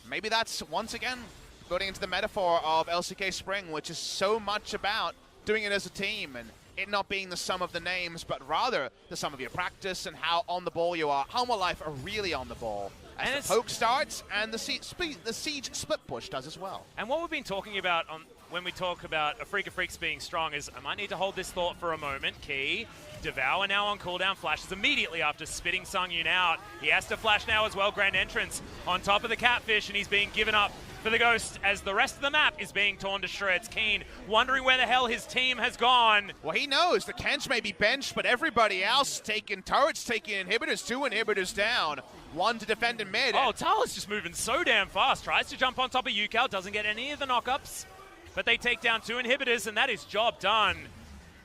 maybe that's, once again, going into the metaphor of LCK Spring, which is so much about doing it as a team, and it not being the sum of the names, but rather the sum of your practice and how on the ball you are. Hanwha Life are really on the ball as the poke starts, and the siege split push does as well. And what we've been talking about when we talk about Afreeca Freecs being strong is, I might need to hold this thought for a moment. Key, Devour now on cooldown, flashes immediately after spitting Sangyun out. He has to flash now as well, grand entrance on top of the Catfish, and he's being given up for the Ghost as the rest of the map is being torn to shreds. Keen wondering where the hell his team has gone. Well, he knows the Kench may be benched, but everybody else taking turrets, taking inhibitors, 2 inhibitors down. 1 to defend in mid. Oh, Tal is just moving so damn fast. Tries to jump on top of UCAL, doesn't get any of the knockups, but they take down 2 inhibitors, and that is job done.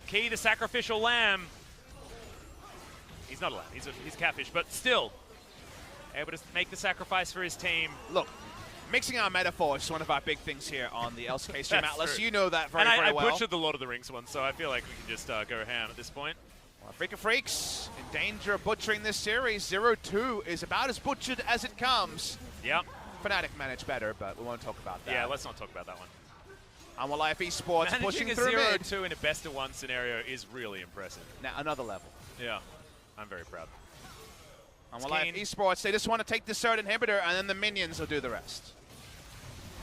Key, the sacrificial lamb. He's not a lamb. He's catfish, but still able to make the sacrifice for his team. Look, mixing our metaphors is one of our big things here on the LCK stream. Atlas, true. you know that very I well. butchered the Lord of the Rings one, so I feel like we can just go ham at this point. Well, Afreeca Freecs in danger of butchering this series. 0-2 is about as butchered as it comes. Yep. Fnatic managed better, but we won't talk about that. Yeah, let's not talk about that one. Hanwha Life Esports pushing through mid. 0-2 in a best-of-1 scenario is really impressive. Now, another level. Yeah, I'm very proud. Hanwha Life Esports, they just want to take the third inhibitor, and then the minions will do the rest.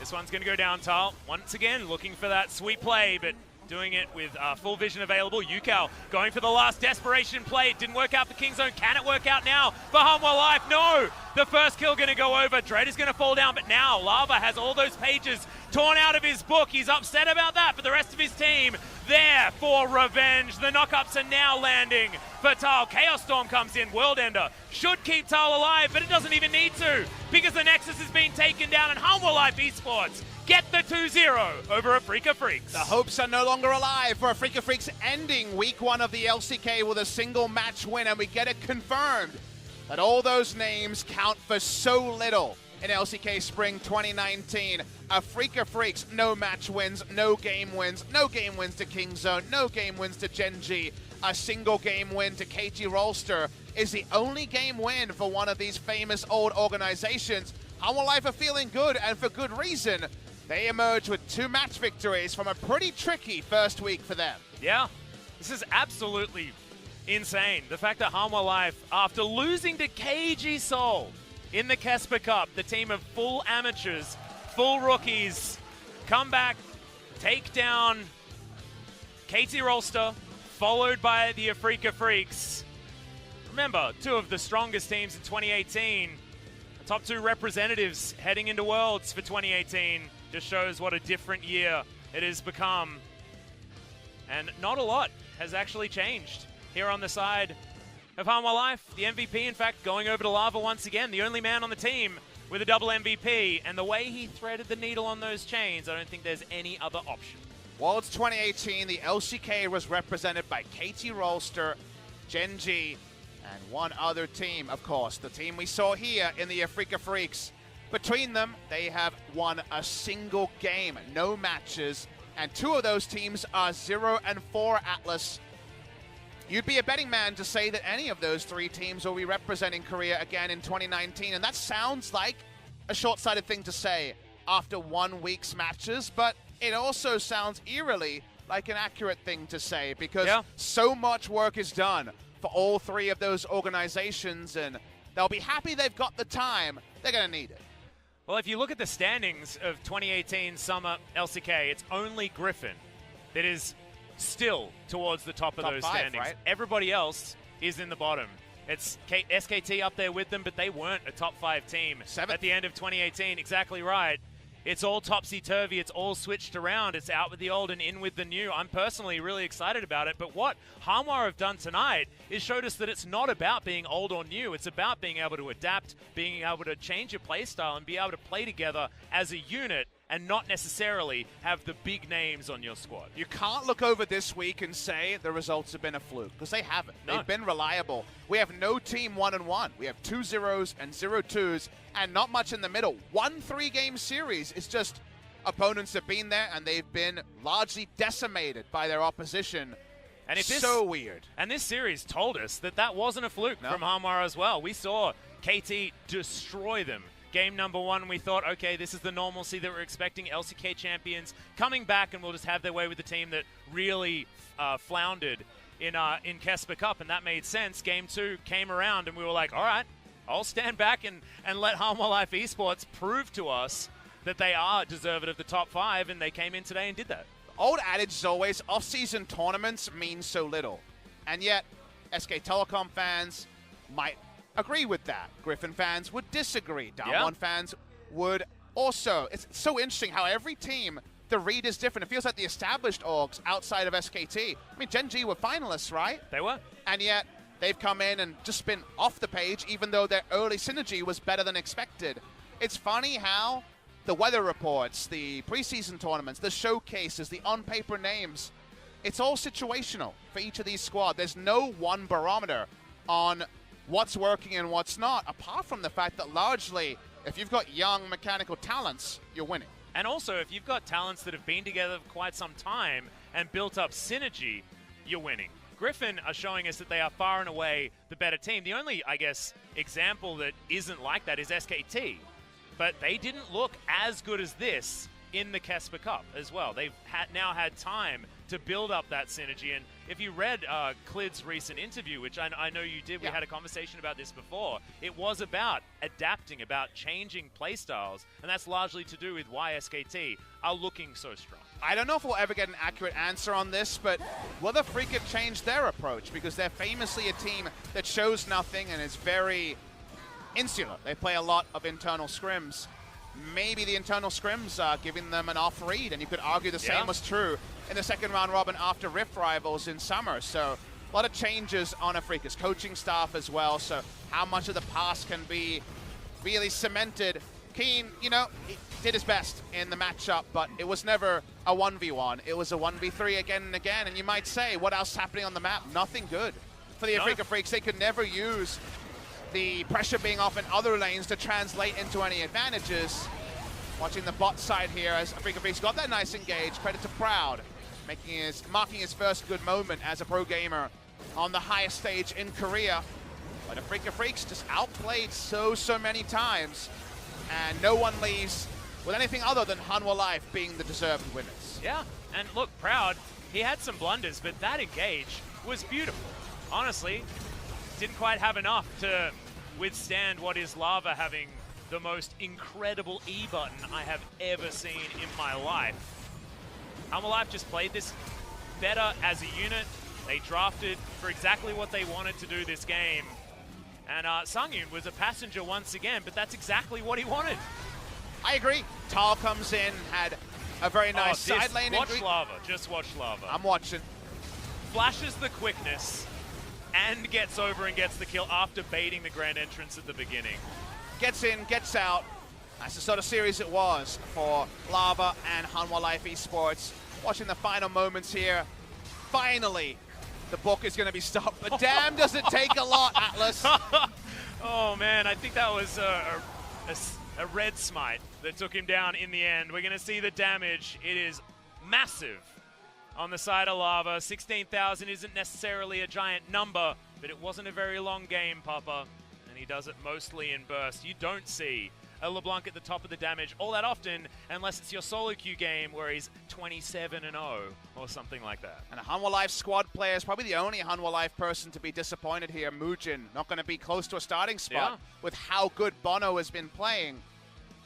This one's going to go down, Tal. Once again, looking for that sweet play, but doing it with full vision available. Yukao going for the last desperation play. It didn't work out for Kingzone. Can it work out now for Hanwha Life? No! The first kill going to go over. Dread is going to fall down, but now Lava has all those pages torn out of his book. He's upset about that, but the rest of his team there for revenge. The knockups are now landing for Tal. Chaos Storm comes in. World Ender should keep Tal alive, but it doesn't even need to because the Nexus has been taken down, and Hanwha Life Esports get the 2-0 over Afreeca Freecs. The hopes are no longer alive for Afreeca Freecs, ending week 1 of the LCK with a single match win, and we get it confirmed that all those names count for so little in LCK Spring 2019. Afreeca Freecs, no match wins, no game wins to Kingzone, no game wins to Gen.G. A single game win to KT Rolster is the only game win for one of these famous old organizations. Hanwha Life are feeling good, and for good reason. They emerge with 2 match victories from a pretty tricky first week for them. Yeah, this is absolutely insane. The fact that Hanwha Life, after losing to KG Seoul in the Kesper Cup, the team of full amateurs, full rookies, come back, take down KT Rolster, followed by the Afreeca Freecs. Remember, 2 of the strongest teams in 2018. The top 2 representatives heading into Worlds for 2018. Just shows what a different year it has become. And not a lot has actually changed here on the side of Hanwha Life. The MVP, in fact, going over to Lava once again, the only man on the team with a double MVP. And the way he threaded the needle on those chains, I don't think there's any other option. Worlds 2018, the LCK was represented by KT Rolster, Gen.G, and one other team, of course, the team we saw here in the Afreeca Freecs. Between them, they have won a single game, no matches, and 2 of those teams are 0-4 Atlas. You'd be a betting man to say that any of those 3 teams will be representing Korea again in 2019, and that sounds like a short-sighted thing to say after 1 week's matches, but it also sounds eerily like an accurate thing to say because so much work is done for all 3 of those organizations, and they'll be happy they've got the time. They're going to need it. Well, if you look at the standings of 2018 Summer LCK, it's only Griffin that is still towards the top of those standings. Right? Everybody else is in the bottom. It's SKT up there with them, but they weren't a top 5 team at the end of 2018. Exactly right. It's all topsy-turvy. It's all switched around. It's out with the old and in with the new. I'm personally really excited about it. But what Hanwha have done tonight is showed us that it's not about being old or new. It's about being able to adapt, being able to change your play style, and be able to play together as a unit and not necessarily have the big names on your squad. You can't look over this week and say the results have been a fluke, because they haven't. No. They've been reliable. We have no team 1-1. We have 2 0s and 0 2s, and not much in the middle. 1 3-game series. It's just opponents have been there, and they've been largely decimated by their opposition. And it's so weird. And this series told us that that wasn't a fluke from Hanwha as well. We saw KT destroy them. Game number 1, we thought, okay, this is the normalcy that we're expecting. LCK champions coming back, and we'll just have their way with the team that really floundered in Kesper Cup, and that made sense. Game 2 came around, and we were like, all right, I'll stand back and let Hanwha Life Esports prove to us that they are deserving of the top 5, and they came in today and did that. Old adage is always, off-season tournaments mean so little. And yet, SK Telecom fans might agree with that. Griffin fans would disagree. Down1 fans would also. It's so interesting how every team, the read is different. It feels like the established orgs outside of SKT. I mean, Gen.G were finalists, right? They were. And yet, they've come in and just been off the page, even though their early synergy was better than expected. It's funny how the weather reports, the preseason tournaments, the showcases, the on-paper names, it's all situational for each of these squads. There's no one barometer on what's working and what's not, apart from the fact that largely, if you've got young mechanical talents, you're winning. And also, if you've got talents that have been together for quite some time and built up synergy, you're winning. Griffin are showing us that they are far and away the better team. The only, I guess, example that isn't like that is SKT. But they didn't look as good as this in the Kesper Cup as well. They've now had time to build up that synergy. And if you read Clid's recent interview, which I know you did, we had a conversation about this before, it was about adapting, about changing playstyles. And that's largely to do with why SKT are looking so strong. I don't know if we'll ever get an accurate answer on this, but will the Afreeca change their approach? Because they're famously a team that shows nothing and is very insular. They play a lot of internal scrims. Maybe the internal scrims are giving them an off read, and you could argue the same was true in the second round robin after Rift Rivals in summer. So a lot of changes on Afreeca's coaching staff as well. So how much of the past can be really cemented? Keen, you know, he did his best in the matchup, but it was never a 1v1. It was a 1v3 again and again. And you might say, what else is happening on the map? Nothing good for the Afreeca Freecs. They could never use the pressure being off in other lanes to translate into any advantages. Watching the bot side here as Afreeca Freecs got that nice engage. Credit to Proud, marking his first good moment as a pro gamer on the highest stage in Korea. But Afreeca Freecs just outplayed so many times, and no one leaves with anything other than Hanwha Life being the deserved winners. Yeah, and look, Proud, he had some blunders, but that engage was beautiful. Honestly, didn't quite have enough to withstand what is Lava having the most incredible E button I have ever seen in my life. Hanwha Life just played this better as a unit. They drafted for exactly what they wanted to do this game. And Sungyun was a passenger once again, but that's exactly what he wanted. I agree. Tal comes in, had a very nice side lane. Watch Lava, just watch Lava. I'm watching. Flashes the quickness and gets over and gets the kill after baiting the grand entrance at the beginning. Gets in, gets out. That's the sort of series it was for Lava and Hanwha Life Esports. Watching the final moments here. Finally, the book is going to be stopped, but damn does it take a lot, Atlas. Oh man, I think that was a red smite that took him down in the end. We're going to see the damage. It is massive on the side of Lava. 16,000 isn't necessarily a giant number, but it wasn't a very long game, Papa. And he does it mostly in burst. You don't see a LeBlanc at the top of the damage all that often, unless it's your solo queue game where he's 27-0 or something like that. And a Hanwha Life squad player is probably the only Hanwha Life person to be disappointed here. Mujin not going to be close to a starting spot with how good Bono has been playing.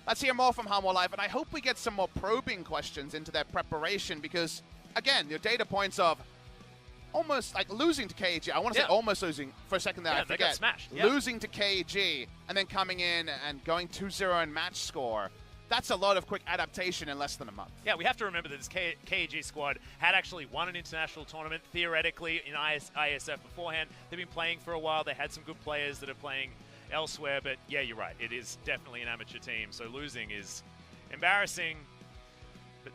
Let's hear more from Hanwha Life, and I hope we get some more probing questions into their preparation because, again, your data points of almost like losing to KG. I want to say almost losing for a second there. I forget. They got smashed. Losing to KG and then coming in and going 2-0 in match score. That's a lot of quick adaptation in less than a month. Yeah, we have to remember that this KG squad had actually won an international tournament, theoretically, in ISF beforehand. They've been playing for a while. They had some good players that are playing elsewhere. But yeah, you're right. It is definitely an amateur team. So losing is embarrassing. But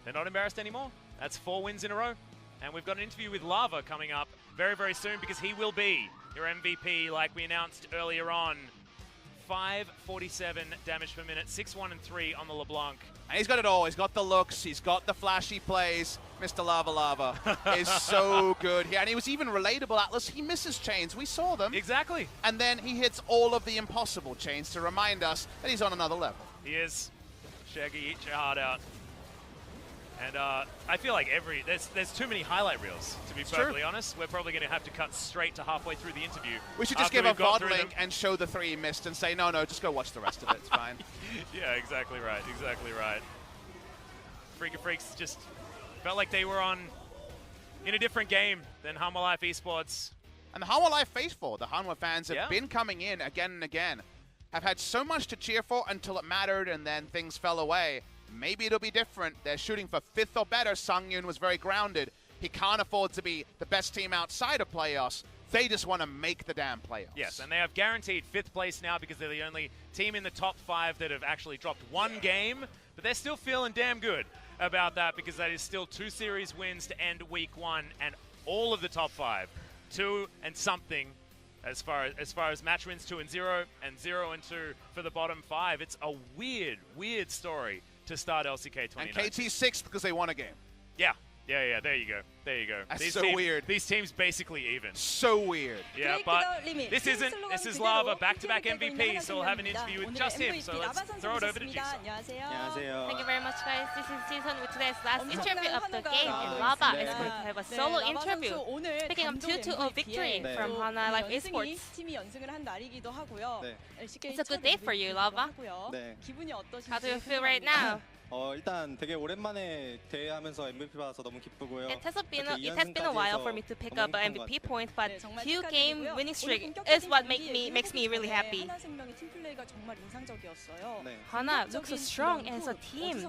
they're not embarrassed anymore. That's 4 wins in a row. And we've got an interview with Lava coming up very, very soon because he will be your MVP like we announced earlier on. 547 damage per minute, 6-1 and 3 on the LeBlanc. And he's got it all. He's got the looks. He's got the flashy plays. Mr. Lava is so good here. And he was even relatable, Atlas. He misses chains. We saw them. Exactly. And then he hits all of the impossible chains to remind us that he's on another level. He is. Shaggy, eat your heart out. And I feel like there's too many highlight reels, to be perfectly honest. We're probably going to have to cut straight to halfway through the interview. We should just give a VOD link and show the 3 he missed and say, no, just go watch the rest of it. It's fine. Yeah, exactly right. Exactly right. Afreeca Freecs just felt like they were in a different game than Hanwha Life Esports. And the Hanwha Life faithful, the Hanwha fans have been coming in again and again, have had so much to cheer for until it mattered and then things fell away. Maybe it'll be different. They're shooting for 5th or better. Sungyun was very grounded. He can't afford to be the best team outside of playoffs. They just want to make the damn playoffs. Yes, and they have guaranteed 5th place now because they're the only team in the top 5 that have actually dropped 1 game. But they're still feeling damn good about that because that is still 2 series wins to end week 1. And all of the top 5, 2 and something, As far as match wins 2 and 0 and 0 and 2 for the bottom 5, it's a weird story to start LCK 2019. And KT 6th because they won a game. Yeah. There you go. That's so weird. These teams basically even. So weird. Yeah, but this is Lava, back-to-back MVP, so we'll have an interview with just him. So let's throw it over to Jisung. Thank you very much, guys. This is Jisung with today's last interview of the game. And Lava is going to have a solo interview, picking up 2-2 victory from Hanwha Life Esports. It's a good day for you, Lava. How do you feel right now? 일단 되게 오랜만에 대회하면서 MVP 받아서 너무 기쁘고요. It has been a while for me to pick up an MVP point, but 2-game winning streak is what makes me really happy. Hanwha looks so strong as a team.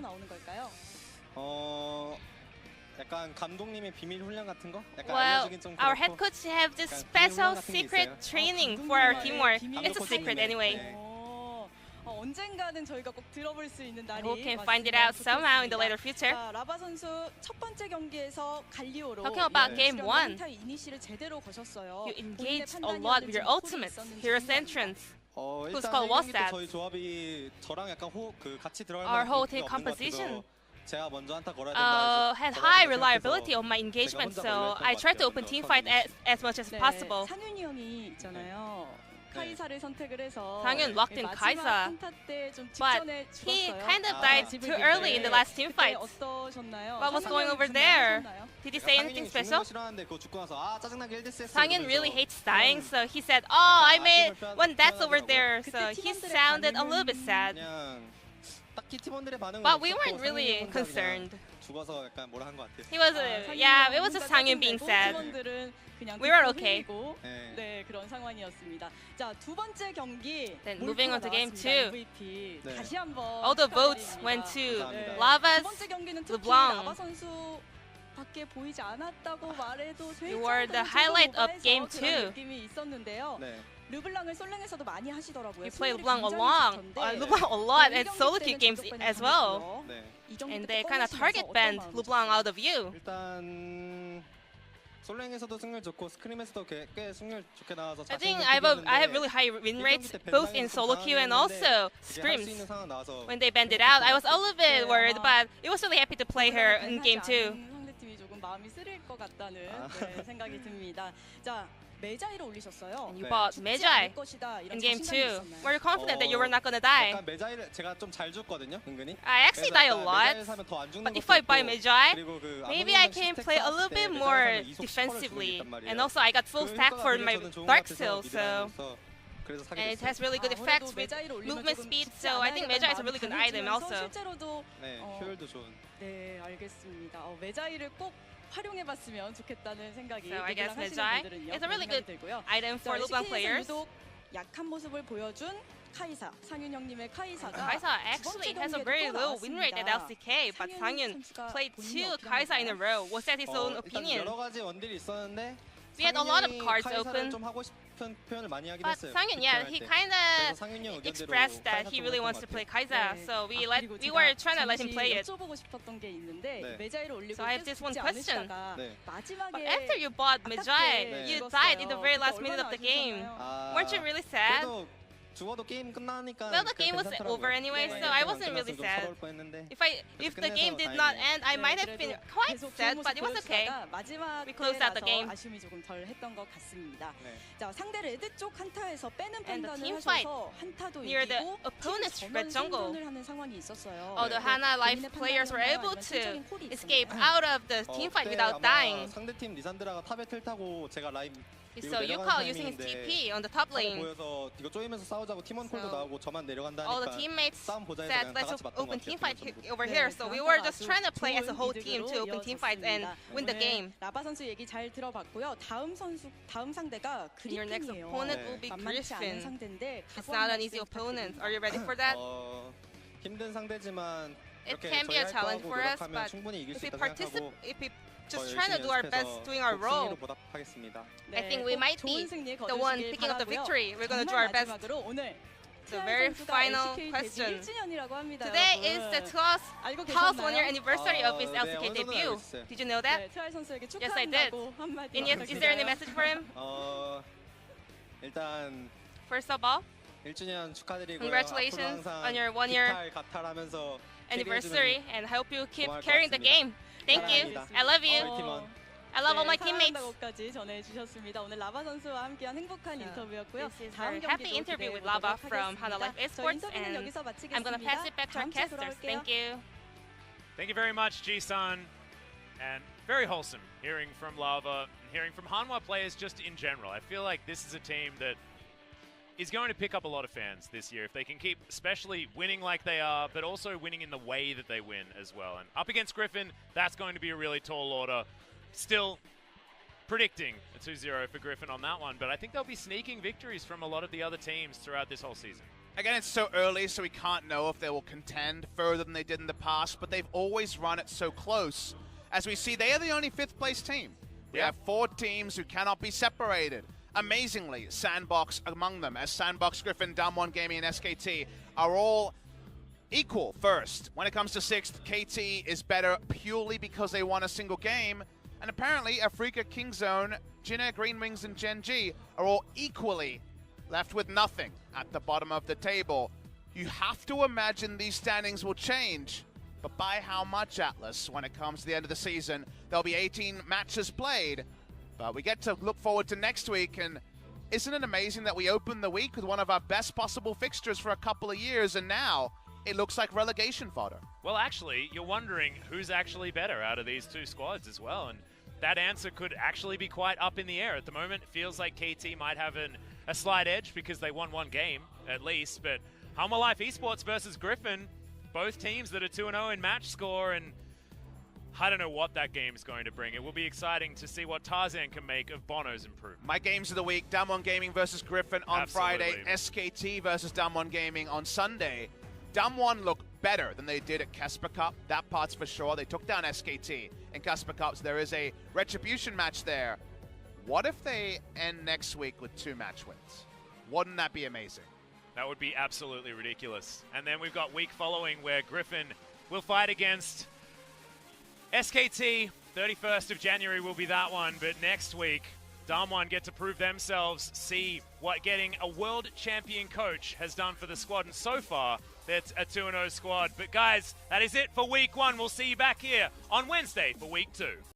약간 감독님의 비밀 훈련 같은 거? 약간 Well, 알려주긴 좀 our 그렇고. head coach have this special secret training for our teamwork. It's a secret anyway. 언젠가는 저희가 꼭 들어볼 수 있는 날이 We can find it out somehow in the later future. 라바 선수 첫 번째 경기에서 갈리오로 Talking about game 1, 이니시를 제대로 거셨어요. you engaged a lot with your ultimate, Hero's Entrance. Whose call was that? 저희 조합이 저랑 약간 같이 들어갈 Our 만한 whole 경기가 team 없는 것 composition 같아서 제가 먼저 한타 걸어야 된다 해서 had high reliability on my engagement, so I tried to open team fight as much as possible. 상윤이 형이 있잖아요. 카이사를 선택을 해서 상윤 locked in Kaisa, 한타 때좀 but 직전에 he 죽었어요. kind of died too early in the last team fight. 어떠셨나요? What was going over there? Did he say anything special? Sangyun really hates dying, so he said, "Oh, I made one death over there." So he sounded a little bit sad. But we weren't really concerned. He was, yeah, it was just Sangyun being sad. We were okay. 네, 그런 상황이었습니다. 자, 두 번째 경기. Then moving on to game 2. MVP. 다시 한번 All the votes went to Lava's 두 번째 경기는 특히 LeBlanc. 라바 선수 밖에 보이지 않았다고 말해도 You were the highlight of game 2. 느낌이 있었는데요. 르블랑을 솔랭에서도 많이 하시더라고요. You play LeBlanc a lot at solo queue games as well. And they kind of target banned LeBlanc out of you. 일단 솔랭에서도 승률 좋고 스크림에서도 꽤 승률 좋게 나와서 I think I have really high win rates both in solo queue and also scrims. When they banned it out, I was a little bit worried, but it was really happy to play her in game 2. 상대팀이 조금 마음이 쓰릴 것 같다는 생각이 듭니다. 자, 메자이를 올리셨어요. And you bought Mejai in game 2. Were you confident that you were not gonna die? 메자이를 제가 좀 잘 줬거든요, 은근히. I actually die a lot, but if I buy Mejai, maybe I can play a little bit more defensively. And also I got full stack for my Dark Seal, so and it has really good effects with movement speed, so I think Mejai is a really good item also. 효율도 좋은. 네, 알겠습니다. 메자이를 꼭 활용해봤으면 좋겠다는 생각이 So I guess Mejai is a really good item for LeBlanc players. 약한 모습을 보여준 카이사, 상윤 형님의 카이사가 Kaisa actually has a very low win rate at LCK, but Sangyun played 2 Kaisa in a row. Was that his own opinion? 여러 가지 원딜이 있었는데 We had a lot of cards open, 좀 하고 싶은 표현을 많이 하긴 but 했어요. Sangyun, yeah, he kind of expressed that he really wants to play Kaisa, so we were trying to let him play it. 여쭤보고 싶었던 게 있는데 메자이를 올리고 So I have this one question. 마지막에 But after you bought Mejai, you died in the very last minute of the game. Weren't you really sad? 죽어도 게임 끝나니까. Well, the game was over anyway, so I wasn't really sad. If the game did not end, I might have been quite sad, but it was okay. We closed out the game. 아쉬움이 조금 덜 했던 것 같습니다. 자, 상대 레드 쪽 한타에서 빼는 And the 판단을 team fight 하셔서 한타도 near the 이기고 opponent's 팀 red jungle. 전원을 하는 상황이 있었어요. Oh, the Hanwha Life players were able to escape out of the team fight without dying. 상대팀 리산드라가 탑에 텔 타고 제가 라인 So Yukao using his TP on the top lane. 보여서 이거 쪼이면서 싸우자고 팀원 콜도 나오고 저만 내려간다니까. All the teammates 싸움 보자 해서 said, 그냥 다 let's 같이 맞던 open 것 team 같아요. fight over here. So we were just trying to play as a whole team to open team fights and win the game. 라바 선수 얘기 잘 들어봤고요. 다음 상대가 Your next 그리핀이에요. opponent will be 만만치 않은 Griffin. 상대인데 It's not an easy opponent. Are you ready for that? 힘든 상대지만 It 이렇게 can be a 저희 할 challenge 거하고 for us, 노력하면 but 충분히 이길 if 수 we 있다 생각하고 just trying to do our best doing our role, I think we might be the one picking up the victory. We're going to do our best. The very final question. Today is the 12th 1 year anniversary of his LCK debut. Did you know that? Yes, I did. Is there any message for him? 일단 First of all, 1주년 축하드리고요. congratulations 앞으로 on your 항상 1-year 기타를 가탈하면서 anniversary, and hope you keep 고마울 것 carrying the 같습니다. game. Thank you. 사랑합니다. I love you. 저희 팀원. I love all my 네, teammates. 사랑한다고까지 전해주셨습니다. 오늘 라바 선수와 함께한 행복한 인터뷰였고요. This is 다음 a happy 경기도 interview with 기대해 Lava 보도록 from Hanwha 하겠습니다. Life 저희 Esports, 인터뷰는 and 여기서 마치겠습니다. I'm gonna pass it back to our 다음 주에 casters. 돌아올게요. Thank you. Thank you very much, Ji-sun. And very wholesome hearing from Lava and hearing from Hanwha players just in general. I feel like this is a team that is going to pick up a lot of fans this year if they can keep especially winning like they are, but also winning in the way that they win as well. And up against Griffin, that's going to be a really tall order. Still predicting a 2-0 for Griffin on that one, but I think they'll be sneaking victories from a lot of the other teams throughout this whole season. Again, it's so early, so we can't know if they will contend further than they did in the past, but they've always run it so close. As we see, they are the only fifth-place team. We have 4 teams who cannot be separated. Amazingly, Sandbox among them, as Sandbox, Griffin, W1D5 Gaming, and SKT are all equal first. When it comes to 6th, KT is better purely because they won a single game. And apparently, Afreeca, Kingzone, Jinna, Green Wings, and Gen G are all equally left with nothing at the bottom of the table. You have to imagine these standings will change. But by how much, Atlas, when it comes to the end of the season? There'll be 18 matches played. But we get to look forward to next week, and isn't it amazing that we opened the week with one of our best possible fixtures for a couple of years, and now it looks like relegation fodder? Well, actually, you're wondering who's actually better out of these 2 squads as well, and that answer could actually be quite up in the air. At the moment, it feels like KT might have a slight edge because they won 1 game, at least, but Hanwha Life Esports versus Griffin, both teams that are 2-0 in match score, and I don't know what that game is going to bring. It will be exciting to see what Tarzan can make of Bono's improvement. My games of the week, W1D Gaming versus Griffin on Absolutely. Friday, SKT versus W1D Gaming on Sunday. W1 look better than they did at Casper Cup, that part's for sure. They took down SKT in Casper Cup, so there is a retribution match there. What if they end next week with 2 match wins? Wouldn't that be amazing? That would be absolutely ridiculous. And then we've got week following where Griffin will fight against SKT. 31st of January will be that one, but next week, W1 get to prove themselves, see what getting a world champion coach has done for the squad, and so far, that's a 2-0 squad. But guys, that is it for week 1. We'll see you back here on Wednesday for week 2.